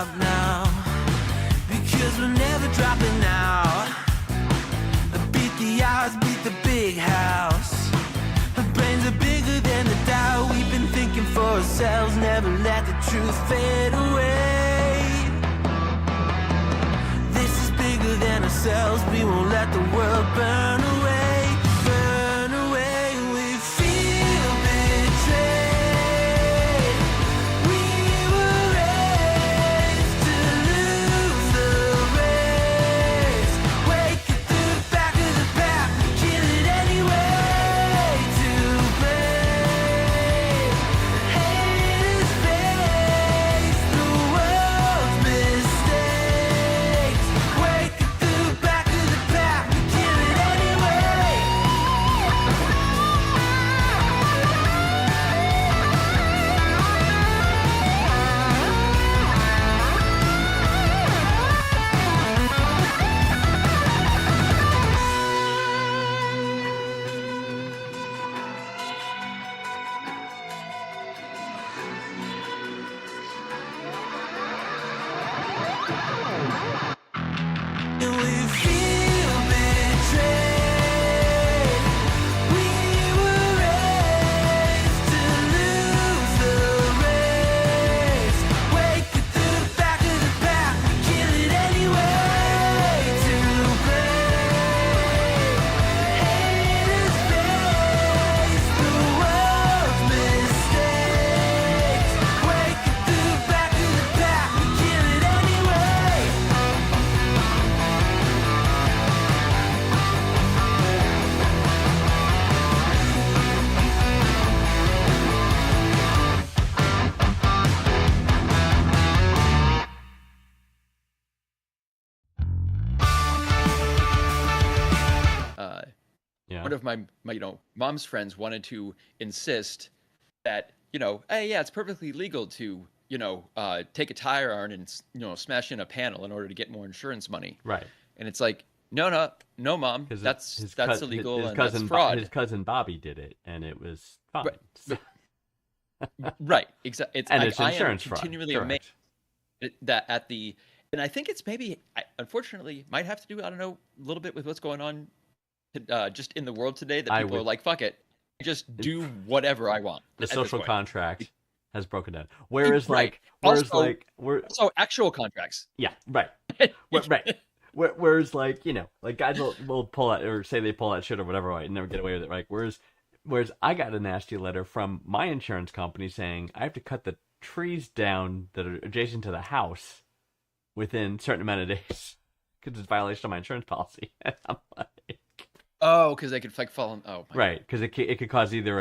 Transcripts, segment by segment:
stop now, because we're never dropping out. Beat the odds, beat the big house. Our brains are bigger than the doubt we've been thinking for ourselves. Never let the truth fade away. This is bigger than ourselves. We won't let the world burn away. Burn away. We feel betrayed. We were raised to lose the race. Wake it through the back of the pack. Kill it anyway. To brave. Haters face the world's mistakes. Wake it through the back of the pack. Kill it anyway. And we feel betrayed. We were raised to lose the race. Wake it through the back of the pack. Kill it anyway. To brave. Haters face the world's mistakes. Wake it through the back of the pack. Kill it anyway. Yeah. One of my mom's friends wanted to insist that, hey, yeah, it's perfectly legal to, take a tire iron and, smash in a panel in order to get more insurance money. Right. And it's like, no, Mom, 'Cause that's illegal his and cousin, that's fraud. His cousin Bobby did it, and it was fine. Right. So- Right, exactly. It's and like, it's I am insurance fraud. continually Correct. amazed that at the, and I think it's maybe, unfortunately, might have to do, I don't know, a little bit with what's going on just in the world today, that I people are would- like, fuck it, just do whatever I want. The at this social point. contract has broken down. Whereas, Right. whereas, Also- we're So actual contracts. yeah, right. Right. Whereas, guys will pull out or say they pull out shit or whatever, right, and never get away with it, right? Whereas I got a nasty letter from my insurance company saying I have to cut the trees down that are adjacent to the house within a certain amount of days because it's a violation of my insurance policy. And I'm like, Oh, because they could like fall. Oh, my right, because it could cause either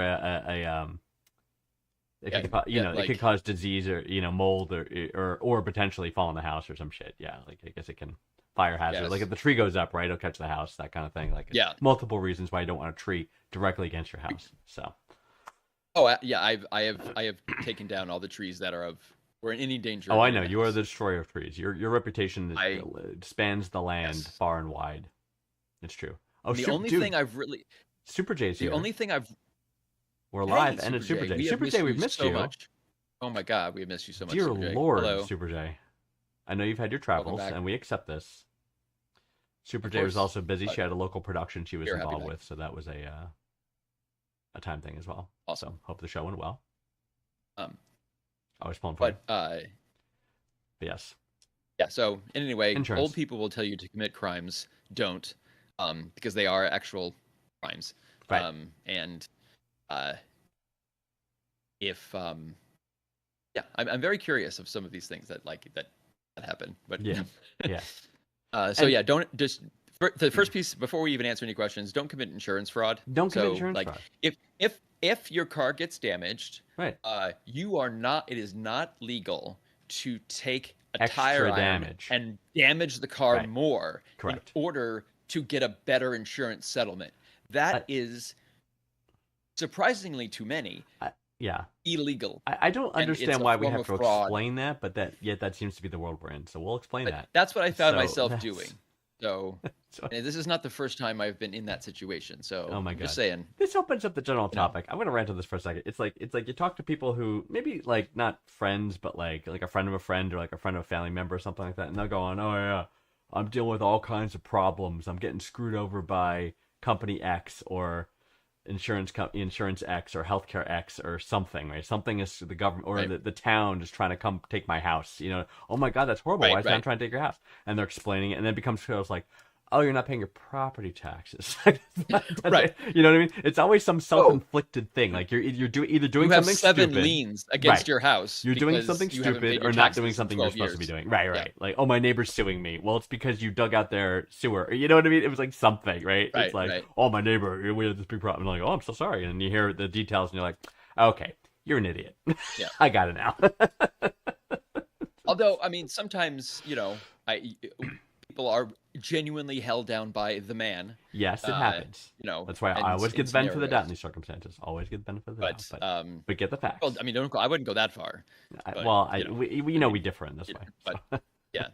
it could cause disease or mold or potentially fall in the house or some shit. Yeah, like I guess it can fire hazard. Yes. Like if the tree goes up, right, it'll catch the house, that kind of thing. Like Yeah. multiple reasons why you don't want a tree directly against your house. So Oh, yeah. I have taken down all the trees that were in any danger. oh, of I being know in you are house. the destroyer of trees. Your reputation spans the land Yes. far and wide. It's true. Oh, The only thing I've really, Super J's the here. only thing I've We're Hey, live and it's Super J. we have Super missed J, we've missed so you. much. Oh my God, we have missed you so much. Dear Super J. Lord, Hello. Super J. I know you've had your travels, back. and we accept this. Super Of J was course, also busy. but She had a local production she was you're happy involved back. with, so that was a time thing as well. Awesome. So hope the show went well. Um, Always pulling for you. but yes. yeah. So anyway, Insurance. old people will tell you to commit crimes. Don't, because they are actual crimes. Right. And if yeah, I'm very curious of some of these things that happen. But Yeah. Yeah. So And- yeah, don't just the first piece before we even answer any questions. Don't commit insurance fraud. Don't commit So, insurance like, fraud. If your car gets damaged, Right. you are not. It is not legal to take a Extra tire iron damage. and damage the car Right. more Correct. in order to get a better insurance settlement. That is surprisingly to many Yeah. illegal. I don't And it's understand a why we form have of to fraud. explain that, but that seems to be the world we're in. So we'll explain But that. that's what I found So myself that's- doing. So So, And this is not the first time I've been in that situation. So oh my I'm God. just saying. This opens up the general You know. topic. I'm gonna rant on this for a second. It's like you talk to people who maybe like not friends, but like a friend of a friend or like a friend of a family member or something like that, and they'll go on, oh yeah, I'm dealing with all kinds of problems. I'm getting screwed over by company X or insurance X or healthcare X or something, right? Something is the government or Right. the town just trying to come take my house. Oh my God, that's horrible. Right, Why is the town right. trying to take your house? And they're explaining it, and then it becomes like, oh, you're not paying your property taxes. Right. You know what I mean? It's always some self-inflicted thing. Like either doing You have something 7 stupid. liens against Right. your house. You're doing because something you haven't paid stupid your or not taxes doing in something you're 12 supposed to be years. doing. Right. Yeah. Like, oh, my neighbor's suing me. Well, it's because you dug out their sewer. You know what I mean? It was like something, right? Right, It's like, right. oh, my neighbor, we had this big problem. I'm like, oh, I'm so sorry. And you hear the details and you're like, okay, you're an idiot. Yeah. I got it now. Although, I mean, sometimes, people are genuinely held down by the man. Yes, it happens. That's That's why I always get the benefit of the doubt in these circumstances. Always get the benefit of the doubt. But get the facts. well, I mean, I wouldn't go that far. but, we differ in this way. But yeah,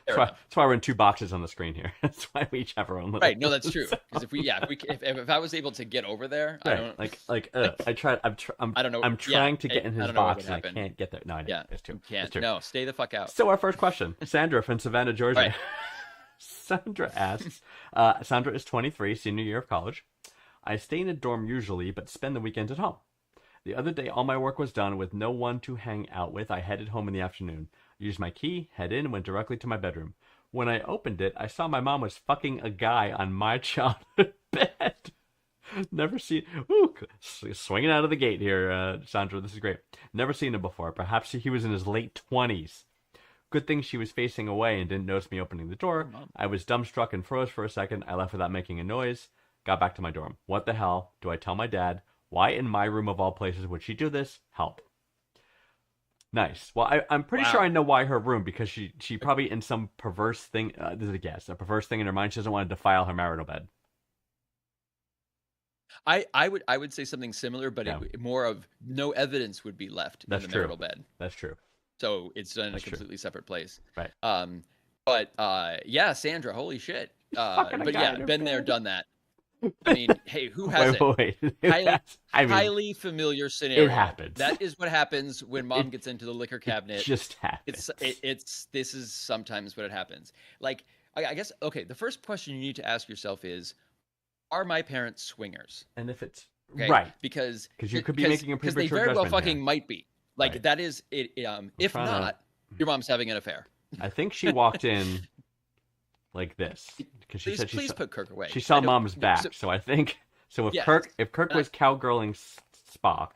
That's why we're in 2 boxes on the screen here. That's why we each have our own little. right. No, that's true. Because if I was able to get over there, I Right. don't I tried. I don't know. I'm trying to get in I his don't know what box would and I happen. can't get there. No, I know. Yeah, It's true. you can't. It's true. No, stay the fuck out. So our first question, Sandra from Savannah, Georgia. Right. Sandra asks, Sandra is 23, senior year of college. I stay in a dorm usually, but spend the weekends at home. The other day, all my work was done with no one to hang out with. I headed home in the afternoon. I used my key, head in, and went directly to my bedroom. When I opened it, I saw my mom was fucking a guy on my childhood bed. Never seen. Ooh, swinging out of the gate here, Sandra. This is great. Never seen him before. Perhaps he was in his late 20s. Good thing she was facing away and didn't notice me opening the door. I was dumbstruck and froze for a second. I left without making a noise. Got back to my dorm. What the hell? Do I tell my dad? Why in my room of all places would she do this? Help. Nice. Well, I'm pretty sure I know why her room, because she probably in some perverse thing, this is a guess, a perverse thing in her mind, she doesn't want to defile her marital bed. I would say something similar, but more of no evidence would be left in the marital bed. That's true. So it's done in a completely separate place. Right. But yeah, Sandra, holy shit. But yeah, been there, done that. I mean, hey, who hasn't? Wait. Highly familiar scenario. It happens. That is what happens when mom gets into the liquor cabinet. It just happens. This is sometimes what it happens. Like, I guess, okay, the first question you need to ask yourself is, are my parents swingers? And if it's okay? right, because you could be making a because they premature very well judgment fucking here. might be. Like Right. that is it. If not, your mom's having an affair. I think she walked in like this because she said please put Kirk away. She saw I don't- mom's back, so I think if Yeah. Kirk was cowgirling Spock,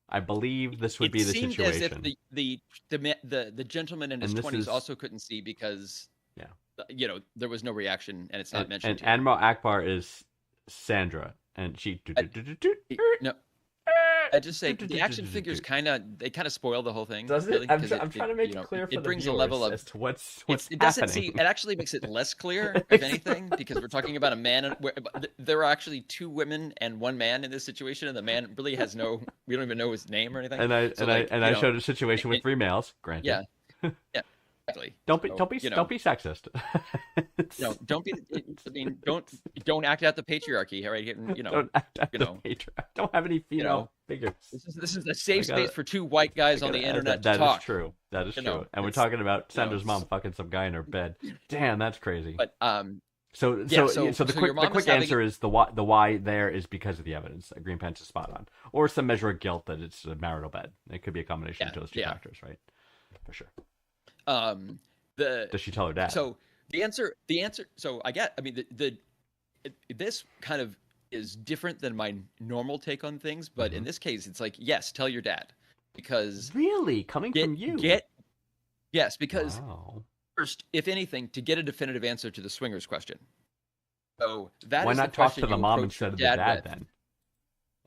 I believe this would be the seemed situation. as if the gentleman in his And this 20s is- also couldn't see because there was no reaction and it's not mentioned. And here. Admiral Akbar is Sandra, and she. No, I just say the action figures kind of spoil the whole thing. Does it? really, I'm 'cause trying to make it clear for it the brings a viewers level of as to what's it doesn't happening. it actually makes it less clear, if anything, because we're talking about a man and there are actually 2 women and 1 man in this situation, and the man really has we don't even know his name or anything. And I So, I showed a situation with 3 males. Granted, yeah, exactly. Don't be sexist. Don't be. I mean, don't act out the patriarchy, right? Don't act out the patriarch. Don't have any female figures. This is a safe space for 2 white guys on the internet to That talk. is true. That is You true. know, And we're talking about Sandra's mom fucking some guy in her bed. Damn, that's crazy. But So the your mom quick is having- answer is the why there is because of the evidence. Green Pants is spot on, or some measure of guilt that it's a marital bed. It could be a combination of those 2 factors, right? For sure. Does she tell her dad? So the answer. So I mean, this kind of is different than my normal take on things, but in this case, it's like, yes, tell your dad, because really coming from you. Yes, because Wow. first, if anything, to get a definitive answer to the swingers question. So that Why is not the talk question to the you mom approach instead of your the dad with. then?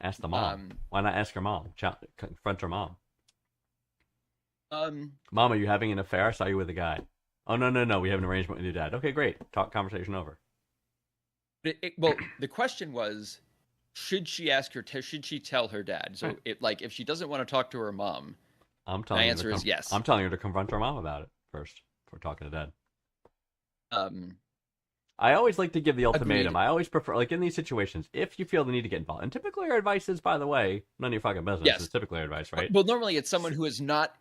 Ask the mom. Why not ask her mom? Confront her mom. Mom, are you having an affair? I saw you with a guy. Oh, no. We have an arrangement with your dad. Okay, great. Conversation over. Well, the question was, should she tell her dad? So, if she doesn't want to talk to her mom, my answer is yes. I'm telling her to confront her mom about it first before talking to dad. I always like to give the ultimatum. Agreed. I always prefer, like in these situations, if you feel the need to get involved, and typically our advice is, by the way, none of your fucking business. Yes. Is typically our advice, right? Well, normally it's someone who is not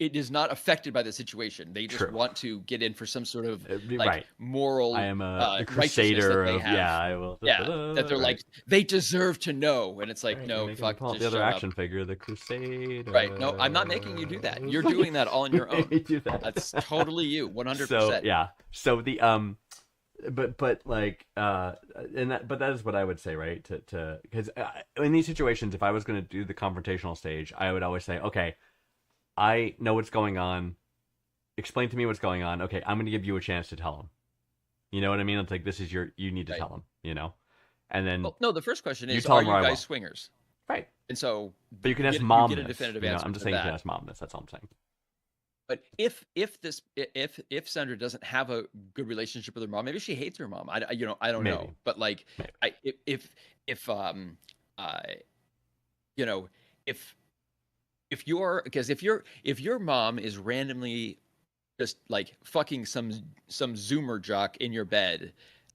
affected by the situation. They just True. want to get in for some sort of Right. moral I am a righteousness crusader that they of have. I will. That they're right. like they deserve to know, and it's like Right, no, you're making me fuck, pull up just the other shut action up. figure, the Crusader. Right? No, I'm not making you do that. You're doing that all on your own. You do that. That's totally you, 100%. So yeah. So the but like and that but that is what I would say, right? To because in these situations, if I was going to do the confrontational stage, I would always say, okay, I know what's going on. Explain to me what's going on. Okay, I'm going to give you a chance to tell him. You know what I mean? It's like this is you need to Right. tell him. You know, and then Well, no, the first question You is, tell are them you where I guys want. swingers? right. And so, But you can ask you mom get a this. definitive You know, answer I'm just to saying you that. can ask mom this. That's all I'm saying. But if Sandra doesn't have a good relationship with her mom, maybe she hates her mom. I don't Maybe. know. But like, Maybe. if you know, if your mom is randomly just like fucking some Zoomer jock in your bed,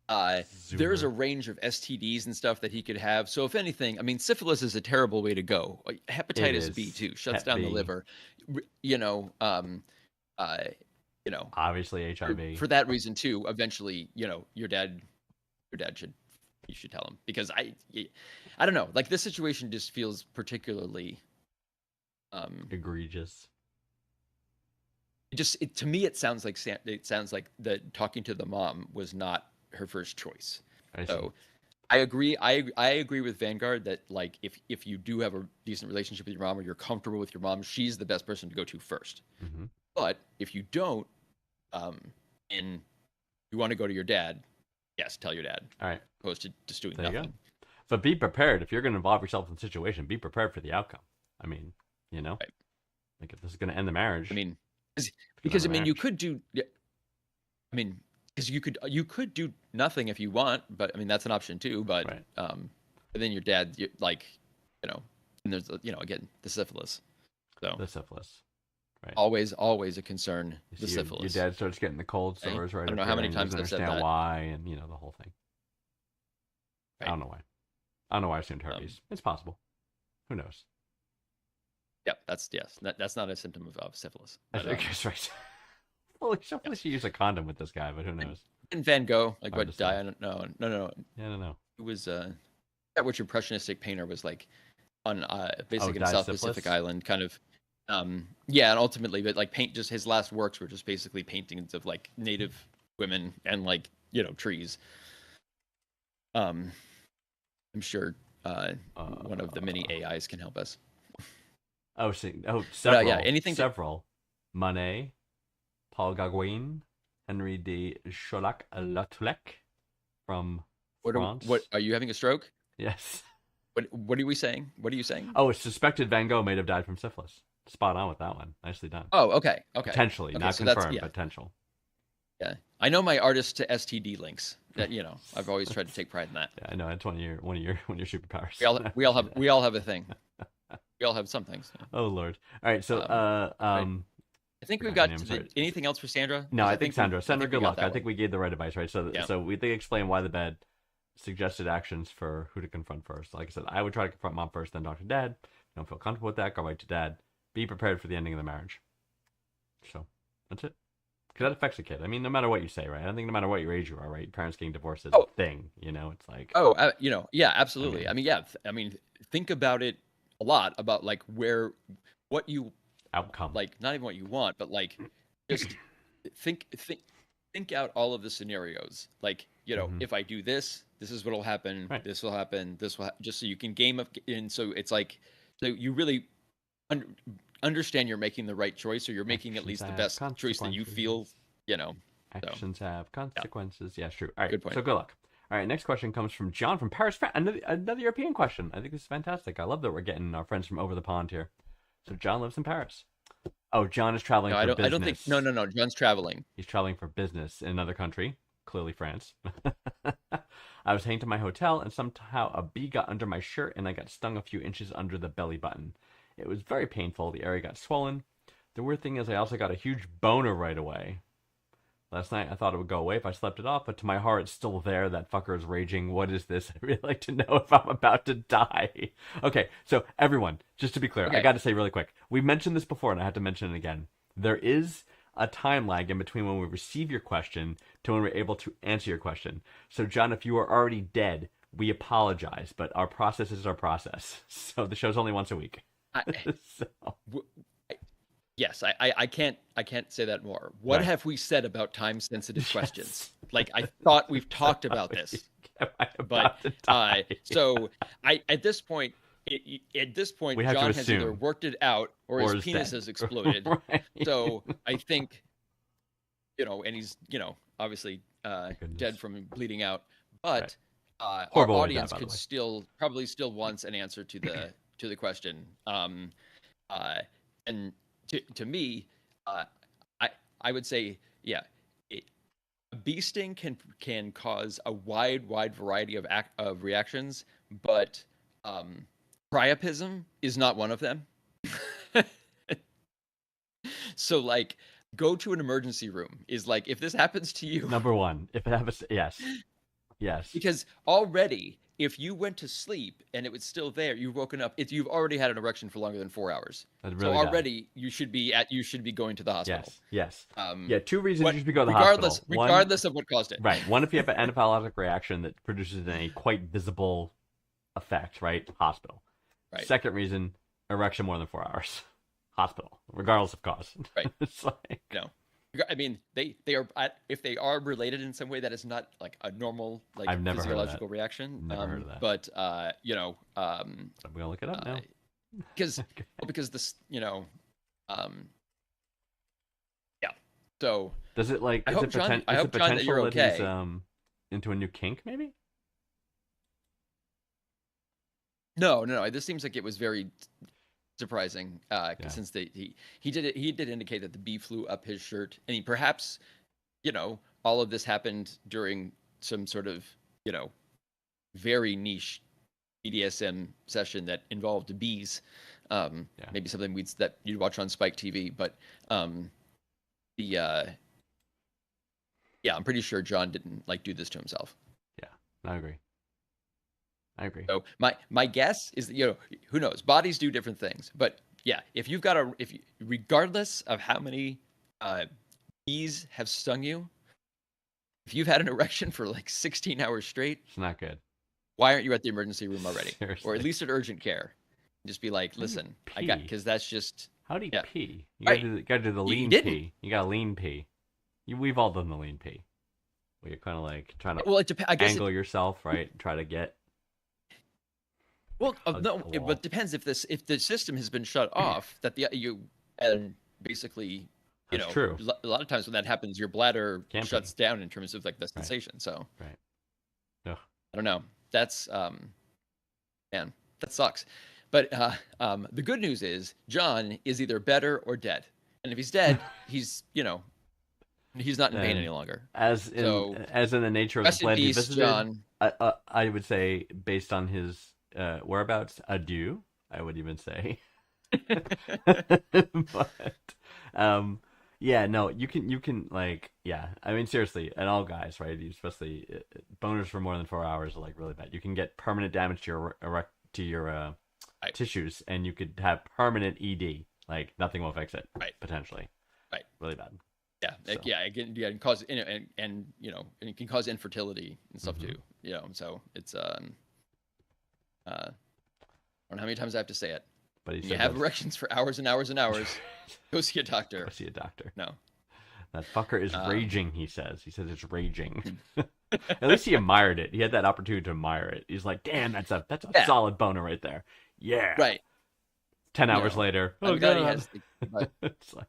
there's a Zoomer. range of STDs and stuff that he could have. So if anything, I mean, syphilis is a terrible way to go. Hepatitis B is. too shuts Hep down the B. liver. You know, Obviously for, HIV. for that reason too. Eventually, your dad you should tell him, because I don't know. Like, this situation just feels particularly Egregious. to me it sounds like the talking to the mom was not her first choice. I see. So I agree. I agree with Vanguard that, like, if you do have a decent relationship with your mom, or you're comfortable with your mom, she's the best person to go to first. Mhm. But if you don't, and you want to go to your dad, yes, tell your dad, All right. opposed to just doing There you nothing. go. But be prepared. If you're going to involve yourself in the situation, be prepared for the outcome. I mean, Right. like if this is going to end the marriage. I mean, it's gonna because I end the mean, you marriage. could do. Yeah, I mean, because you could do nothing if you want, but I mean that's an option too. But Right. but then your dad, and there's again the syphilis. So The syphilis. Right. always a concern. You The see syphilis. Your dad starts getting the cold Okay. sores right I don't up know how here, many and he times doesn't I've said understand that. why, and the whole thing. I Right. don't know why. I don't know why I assumed herpes. It's possible. Who knows? Yep, that's not a symptom of syphilis. I But, think it's right. Well, hopefully she used a condom with this guy, but who knows? and Van Gogh, like, Hard what to say. die? I don't know. No. Yeah, I don't know. It was that which impressionistic painter was like on basically in died South syphilis? Pacific Island, kind of. Yeah, and ultimately, but like just his last works were just basically paintings of like native women and like trees. I'm sure one of the many AIs can help us. Several. yeah, anything to- Several. Monet, Paul Gauguin, Henry de Cholac-Lautrec from France. What are you having a stroke? Yes. What are we saying? What are you saying? Oh, it's suspected Van Gogh may have died from syphilis. Spot on with that one. Nicely done. Oh, okay. Potentially, Okay, not so that's- confirmed, yeah. potential. Yeah, I know my artist to STD links. That I've always tried to take pride in that. Yeah, I know. It's one of your superpowers. We all have a thing. We all have some things. Oh Lord. All right. So I think we've forgot got her name, sorry. anything else for Sandra? no, 'Cause I think Sandra. Sandra, we good got luck. that I think one. we gave the right advice, right? So Yeah. so we did explain why the bed suggested actions for who to confront first. Like I said, I would try to confront mom first, then talk to dad. If you don't feel comfortable with that, go right to dad. Be prepared for the ending of the marriage. So that's it. Because that affects a kid. I mean, no matter what you say, right? I think no matter what your age you are, right? Parents getting divorced is a thing. It's like Yeah, absolutely. I mean, think about it a lot about like what you outcome. like, not even what you want, but like just think out all of the scenarios. Like, if I do this, this is what'll happen. Right. This will happen. This will just so you can game up. And so it's like, so you really understand you're making the right choice, or you're making at Actions least the have best choice that you feel. Actions have consequences. Yeah, true. All right. Good point. So good luck. All right. Next question comes from John from Paris, France. Another European question. I think this is fantastic. I love that we're getting our friends from over the pond here. So John lives in Paris. Oh, John is traveling No, for business. I don't think. No. John's traveling. He's traveling for business in another country, clearly France. I was hanging to my hotel, and somehow a bee got under my shirt, and I got stung a few inches under the belly button. It was very painful. The area got swollen. The weird thing is I also got a huge boner right away. last night. I thought it would go away if I slept it off, but to my heart, it's still there. That fucker is raging. What is this? I'd really like to know if I'm about to die. Okay, so everyone, just to be clear, I Okay. got to say really quick. We mentioned this before, and I have to mention it again. There is a time lag in between when we receive your question to when we're able to answer your question. So, John, if you are already dead, we apologize, but our process is our process. So the show's only once a week. I, So, w- yes, I can't say that more. What Right. have we said about time sensitive Yes. questions? Like I thought we've talked about this, am I but about to die? so at this point, We have to John has either assume. worked it out or Or his is penis dead. has exploded. Right. So I think, and he's obviously Goodness. dead from bleeding out, but our Horrible way to die, audience by the could way. probably still wants an answer to the question. And to me, I would say, yeah, a bee sting can cause a wide variety of reactions, but priapism is not one of them. So like, go to an emergency room is like, if this happens to you, Number one, if it happens, yes. because already if you went to sleep and it was still there, you've woken up, you've already had an erection for longer than 4 hours. That's So really bad. already you should be going to the hospital. Yes. Um, Yeah, two reasons what- you should go to the regardless hospital. One, regardless of what caused it. right. One, if you have an anaphylactic reaction that produces a quite visible effect, right? Hospital. Right. Second reason, erection more than 4 hours. Hospital, regardless of cause. Right. It's like, I mean, they are, if they are related in some way, that is not like a normal like I've never heard of that. physiological reaction. Never heard of that. But I'm gonna look it up now. because this yeah. So Does it like? I Is hope, it John- poten- I is hope, it John, that potential you're that he's okay. into a new kink? Maybe. No. This seems like it was very surprising, since he did indicate that the bee flew up his shirt, and he perhaps, all of this happened during some sort of, very niche BDSM session that involved bees. Maybe something that you'd watch on Spike TV, but yeah, I'm pretty sure John didn't like do this to himself. Yeah, I agree. So my guess is that, who knows? Bodies do different things, but yeah, regardless of how many bees have stung you, if you've had an erection for like 16 hours straight, It's not good. why aren't you at the emergency room already, or Seriously. at least at urgent care? Just be like, listen, pee? because that's just How do you Yeah. pee? You Right. gotta do the You lean didn't. pee. You gotta lean pee. We've all done the lean pee. Where you're kind of like trying to well. It depends. I guess. angle yourself, right? Try to get. Well, a no, wall. but depends if the system has been shut off. That and basically, That's true. A lot of times when that happens, your bladder Can shuts down in terms of like the Right. sensation. So Right. Ugh. I don't know. That's man, that sucks. But the good news is John is either better or dead. And if he's dead, he's he's not in pain And any longer. As in the nature of the Rest in planet he peace, visited, John. I would say, based on his whereabouts, adieu. I would even say. But yeah, no, you can like, yeah. I mean, seriously, and all guys, right? Especially boners for more than 4 hours are like really bad. You can get permanent damage to your Right. tissues, and you could have permanent ED. Like nothing will fix it. Right. Potentially. Right. Really bad. Yeah, So. it can cause and it can cause infertility and stuff Mhm. too. So it's I don't know how many times I have to say it. But he When said you have that- erections for hours and hours and hours, go see a doctor. Go see a doctor. No. That fucker is Um, raging, he says. He says it's raging. At least he admired it. He had that opportunity to admire it. He's like, damn, that's a Yeah. solid boner right there. Yeah. Right. 10 You hours know, later. I'm Oh, glad he God. has but, It's like,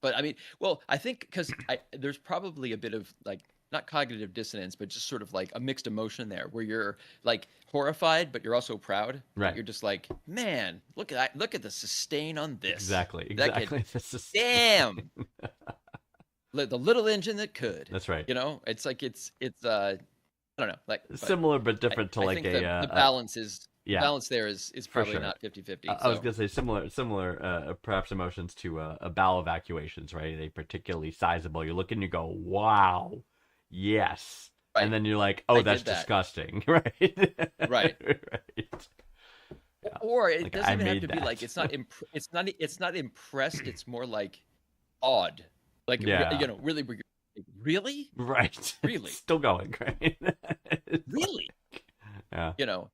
but I mean, well, I think because there's probably a bit of like not cognitive dissonance, but just sort of like a mixed emotion there, where you're like horrified, but you're also proud. Right. You're just like, man, look at the sustain on this. exactly. That could- This is- Damn. The little engine that could. That's right. It's like it's I don't know, like but Similar but different to I like think a the balance is Yeah. balance there is For probably sure. not 50-50. I was gonna say similar, perhaps emotions to bowel evacuations, right? They particularly sizable. You look and you go, "Wow, yes," and Right. then you're like, "Oh, I that's did that. disgusting," right? Right. Right. Yeah. Or it Like, doesn't I even have made to be like that. it's not impressed. It's more like awed. Like Yeah. really, really, Right. really, Still going, right? really. Yeah. You know,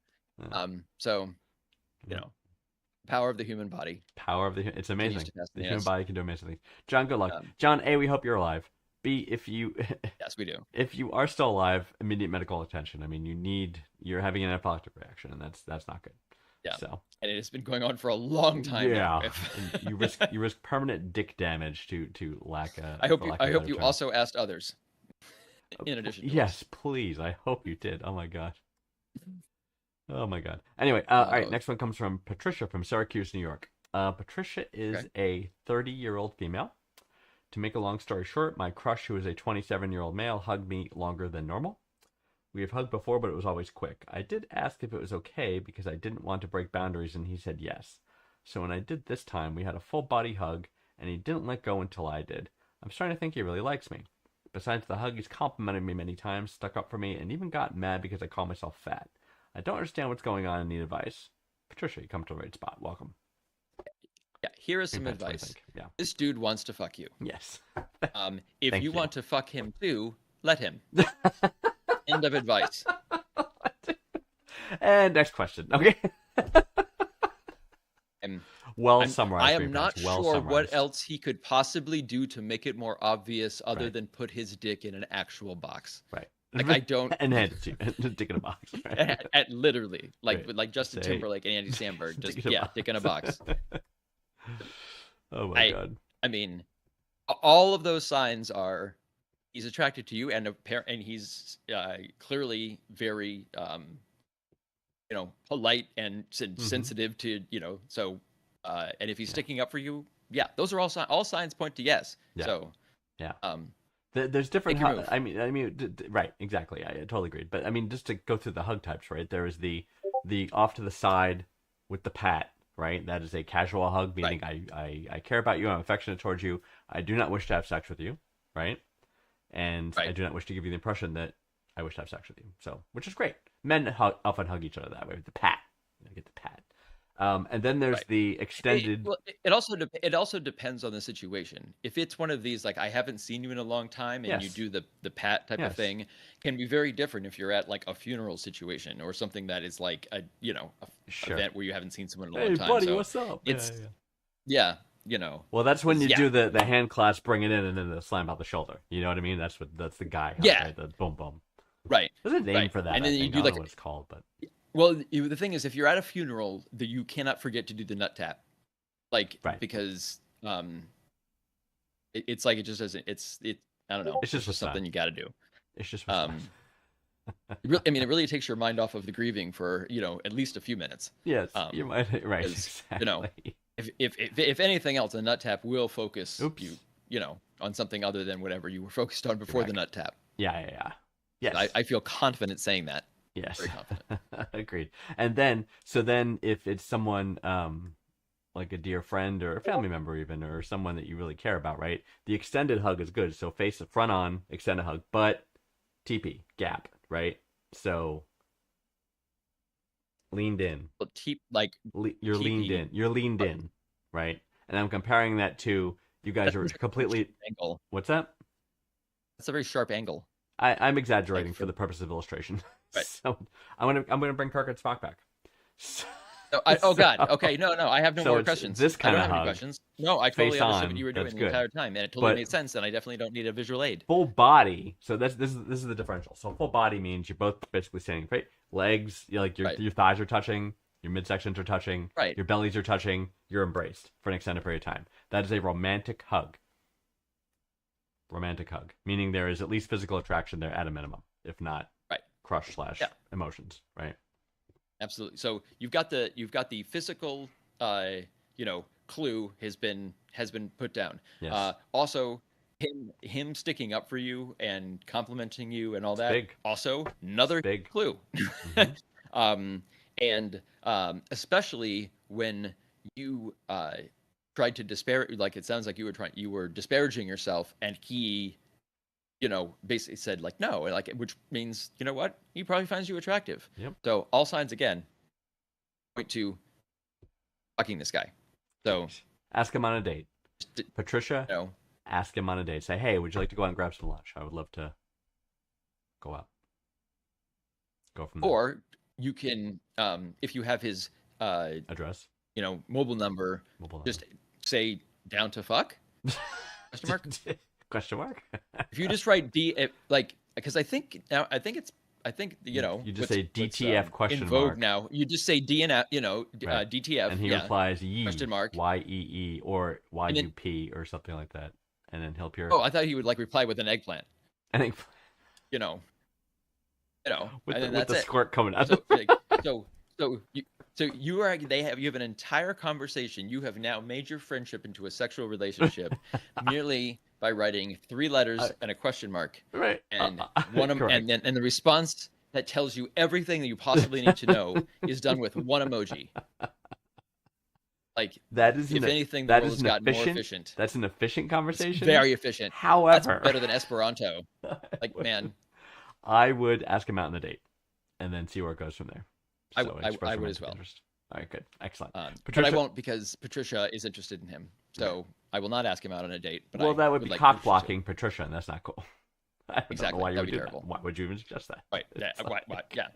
Yeah. so power of the human body Power of it's continues amazing. to The human fascinate us. body can do amazing things. John, good luck. Um, John, A, we hope you're alive. B, if you yes, we do. if you are still alive, immediate medical attention. I mean, you're having an anaphylactic reaction, and that's not good. Yeah. So And it has been going on for a long time yeah, now. and you risk permanent dick damage to lack a. I hope for you lack of I a hope better you term. also asked others in addition to Yes, us. please. I hope you did. Oh my god. Oh my god. Anyway, all right. Next one comes from Patricia from Syracuse, New York. Patricia is Okay. a 30-year-old female. To make a long story short, my crush, who is a 27-year-old male, hugged me longer than normal. We have hugged before, but it was always quick. I did ask if it was okay because I didn't want to break boundaries, and he said yes. So when I did this time, we had a full body hug, and he didn't let go until I did. I'm starting to think he really likes me. Besides the hug, he's complimented me many times, stuck up for me, and even got mad because I call myself fat. I don't understand what's going on and need advice. Patricia, you come to the right spot. Welcome. Yeah, here is some That's what I advice. think. Yeah. This dude wants to fuck you. Yes. If Thank you you. want to fuck him too, let him. End of advice. And next question. Okay. And Well I'm, summarized. I Green am not Pants. Well sure summarized. what else he could possibly do to make it more obvious other Right. than put his dick in an actual box. Right. Like I don't And hand it to you. Dick in a box. Right? at literally like Right. like Justin Say- Timberlake and Andy Samberg, just Dick in a box. dick in a box. Oh my god. I mean, all of those signs are he's attracted to you, and he's clearly very polite and sensitive to so and if he's sticking up for you, yeah, those are all signs point to yes. Yeah. So Yeah. um There's different. Make your move. I mean, right, exactly. I totally agreed. But I mean, just to go through the hug types, right? There is the off to the side with the pat, right? That is a casual hug, meaning I care about you, I'm affectionate towards you, I do not wish to have sex with you, right? And I Right. do not wish to give you the impression that I wish to have sex with you. So, which is great. Men often hug each other that way with the pat. You get the pat. And then there's Right. the extended. It also depends on the situation. If it's one of these like I haven't seen you in a long time and you Yes. do the pat type Yes. of thing, can be very different if you're at like a funeral situation or something that is like a Sure. event where you haven't seen someone in a Hey, long time. buddy, So what's up? it's Yeah. Well, that's when you Yeah. do the hand clasp, bring it in, and then the slam out the shoulder. You know what I mean? That's the guy. hug, Yeah. Right? The boom boom. right. There's a name Right. for that. And then I you think. do I don't like know what it's called, but Well, the thing is, if you're at a funeral, you cannot forget to do the nut tap, like Right. because it's like it just doesn't. I don't know. It's just something you got to do. it's just. I mean, it really takes your mind off of the grieving for at least a few minutes. yes, you might right. 'cause, Exactly. If anything else, a nut tap will focus Oops. you on something other than whatever you were focused on before the nut tap. Yeah. Yes. I feel confident saying that. Yes. Very confident. Agreed. And then, if it's someone like a dear friend or a family member even, or someone that you really care about, right? The extended hug is good. So face front on, extended hug, but TP, gap, right? So leaned in. Well, You're leaned TP. in. You're leaned in, right? And I'm comparing that to you guys are completely. angle. What's that? That's a very sharp angle. I'm exaggerating Like, for the purpose of illustration. Right. So I'm gonna bring Kirk and Spock back. So, No, oh God. Okay, no. I have no So more it's questions. this I kinda don't have any hug. questions. No, I totally Face understood on, what you were doing that's the good. entire time, and it totally But- made sense. And I definitely don't need a visual aid. full body. So this is the differential. So full body means you're both basically standing straight. Legs, your thighs are touching, your midsections are touching, Right. your bellies are touching. You're embraced for an extended period of time. That is a romantic hug. Romantic hug, meaning there is at least physical attraction there at a minimum, if not Right. crush / Yeah. emotions. Right. Absolutely. So you've got the physical, clue has been put down. Yes. Also, him sticking up for you and complimenting you and all that. big. Also, another big. clue. Mhm. And especially when you tried to disparage, like it sounds like you were disparaging yourself, and he, basically said like no, like, which means, you know what, he probably finds you attractive. Yep. So all signs again point to fucking this guy. So ask him on a date. Patricia, no. Ask him on a date. Say, hey, would you like to go out and grab some lunch? I would love to go out. Go from there. Or you can, if you have his Address. mobile number, just say down to fuck? Question mark? Question mark? If you just write because I think you just say DTF question in vogue mark. now. You just say DNF, Right. DTF, and he replies ye question mark YEE or YUP or something like that, and then he'll appear. Oh, I thought he would like reply with an eggplant. I think With with that's the it. squirt coming out. So you have an entire conversation. You have now made your friendship into a sexual relationship merely by writing 3 letters and a question mark. Right. And and the response that tells you everything that you possibly need to know is done with one emoji. Like, that is if anything, the world has gotten more efficient. That's an efficient conversation. It's very efficient. However, that's better than Esperanto. Like, man, I would ask him out on the date, and then see where it goes from there. I would as well. Interest. All right, good, excellent. But I won't, because Patricia is interested in him, so I will not ask him out on a date. But that would be like cock blocking Patricia, and that's not cool. I don't exactly. know why you would be do terrible. that. Why would you even suggest that? Right. Yeah. Yeah.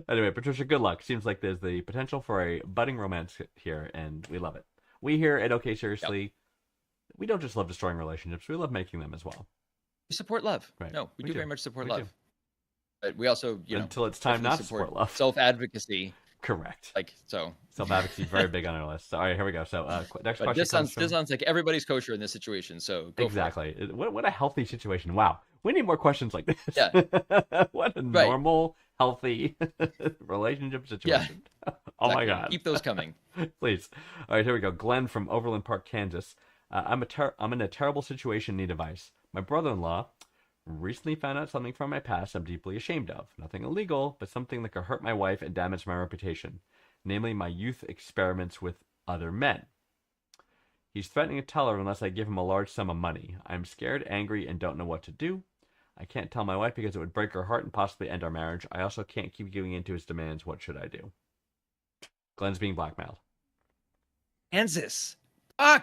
Anyway, Patricia, good luck. Seems like there's the potential for a budding romance here, and we love it. We here at OK Seriously, we don't just love destroying relationships; we love making them as well. We support love. Right. No, we do very much support We love. do. But we also, until it's time not to support love. Self-advocacy. Correct. Like, so. Self-advocacy very big on our list. So, all right, here we go. So next question. This sounds like everybody's kosher in this situation. So go exactly. What a healthy situation. Wow. We need more questions like this. Yeah. What a normal, healthy relationship situation. Yeah. Oh my God. Keep those coming. Please. All right, here we go. Glenn from Overland Park, Kansas. I'm in a terrible situation. Need advice. My brother-in-law recently found out something from my past I'm deeply ashamed of. Nothing illegal, but something that could hurt my wife and damage my reputation. Namely, my youth experiments with other men. He's threatening to tell her unless I give him a large sum of money. I'm scared, angry, and don't know what to do. I can't tell my wife because it would break her heart and possibly end our marriage. I also can't keep giving in to his demands. What should I do? Glenn's being blackmailed. Kansas.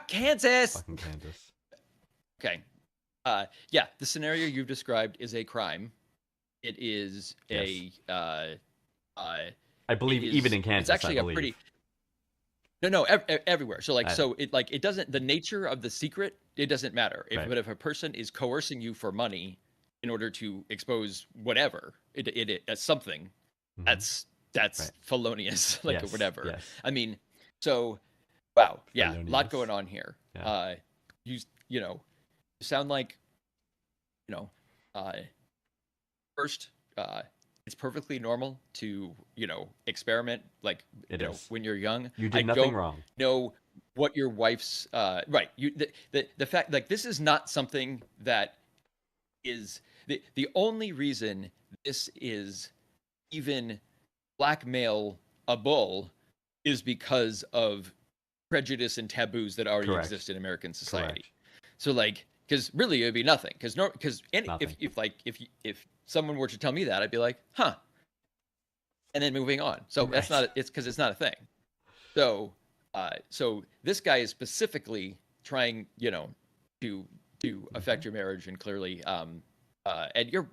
Kansas. Fucking Kansas. Okay. Yeah, the scenario you've described is a crime. It is I believe even in Kansas. It's actually a pretty. No, everywhere. So it doesn't. The nature of the secret, it doesn't matter. But if a person is coercing you for money in order to expose whatever, it something, that's felonious, like, or whatever. Yes. I mean, so wow, yeah, a lot Felonious. going on here. Yeah. You sound like, first, it's perfectly normal to, experiment, like, when you're young. You did nothing wrong. Know what your wife's right. The fact, like, this is not something that is the only reason this is even blackmailable is because of prejudice and taboos that already exist in American society. Correct. So, like, because really it'd be nothing. If someone were to tell me that, I'd be like, huh, and then moving on. So that's not. It's because it's not a thing. So, so this guy is specifically trying, to affect your marriage, and clearly, and your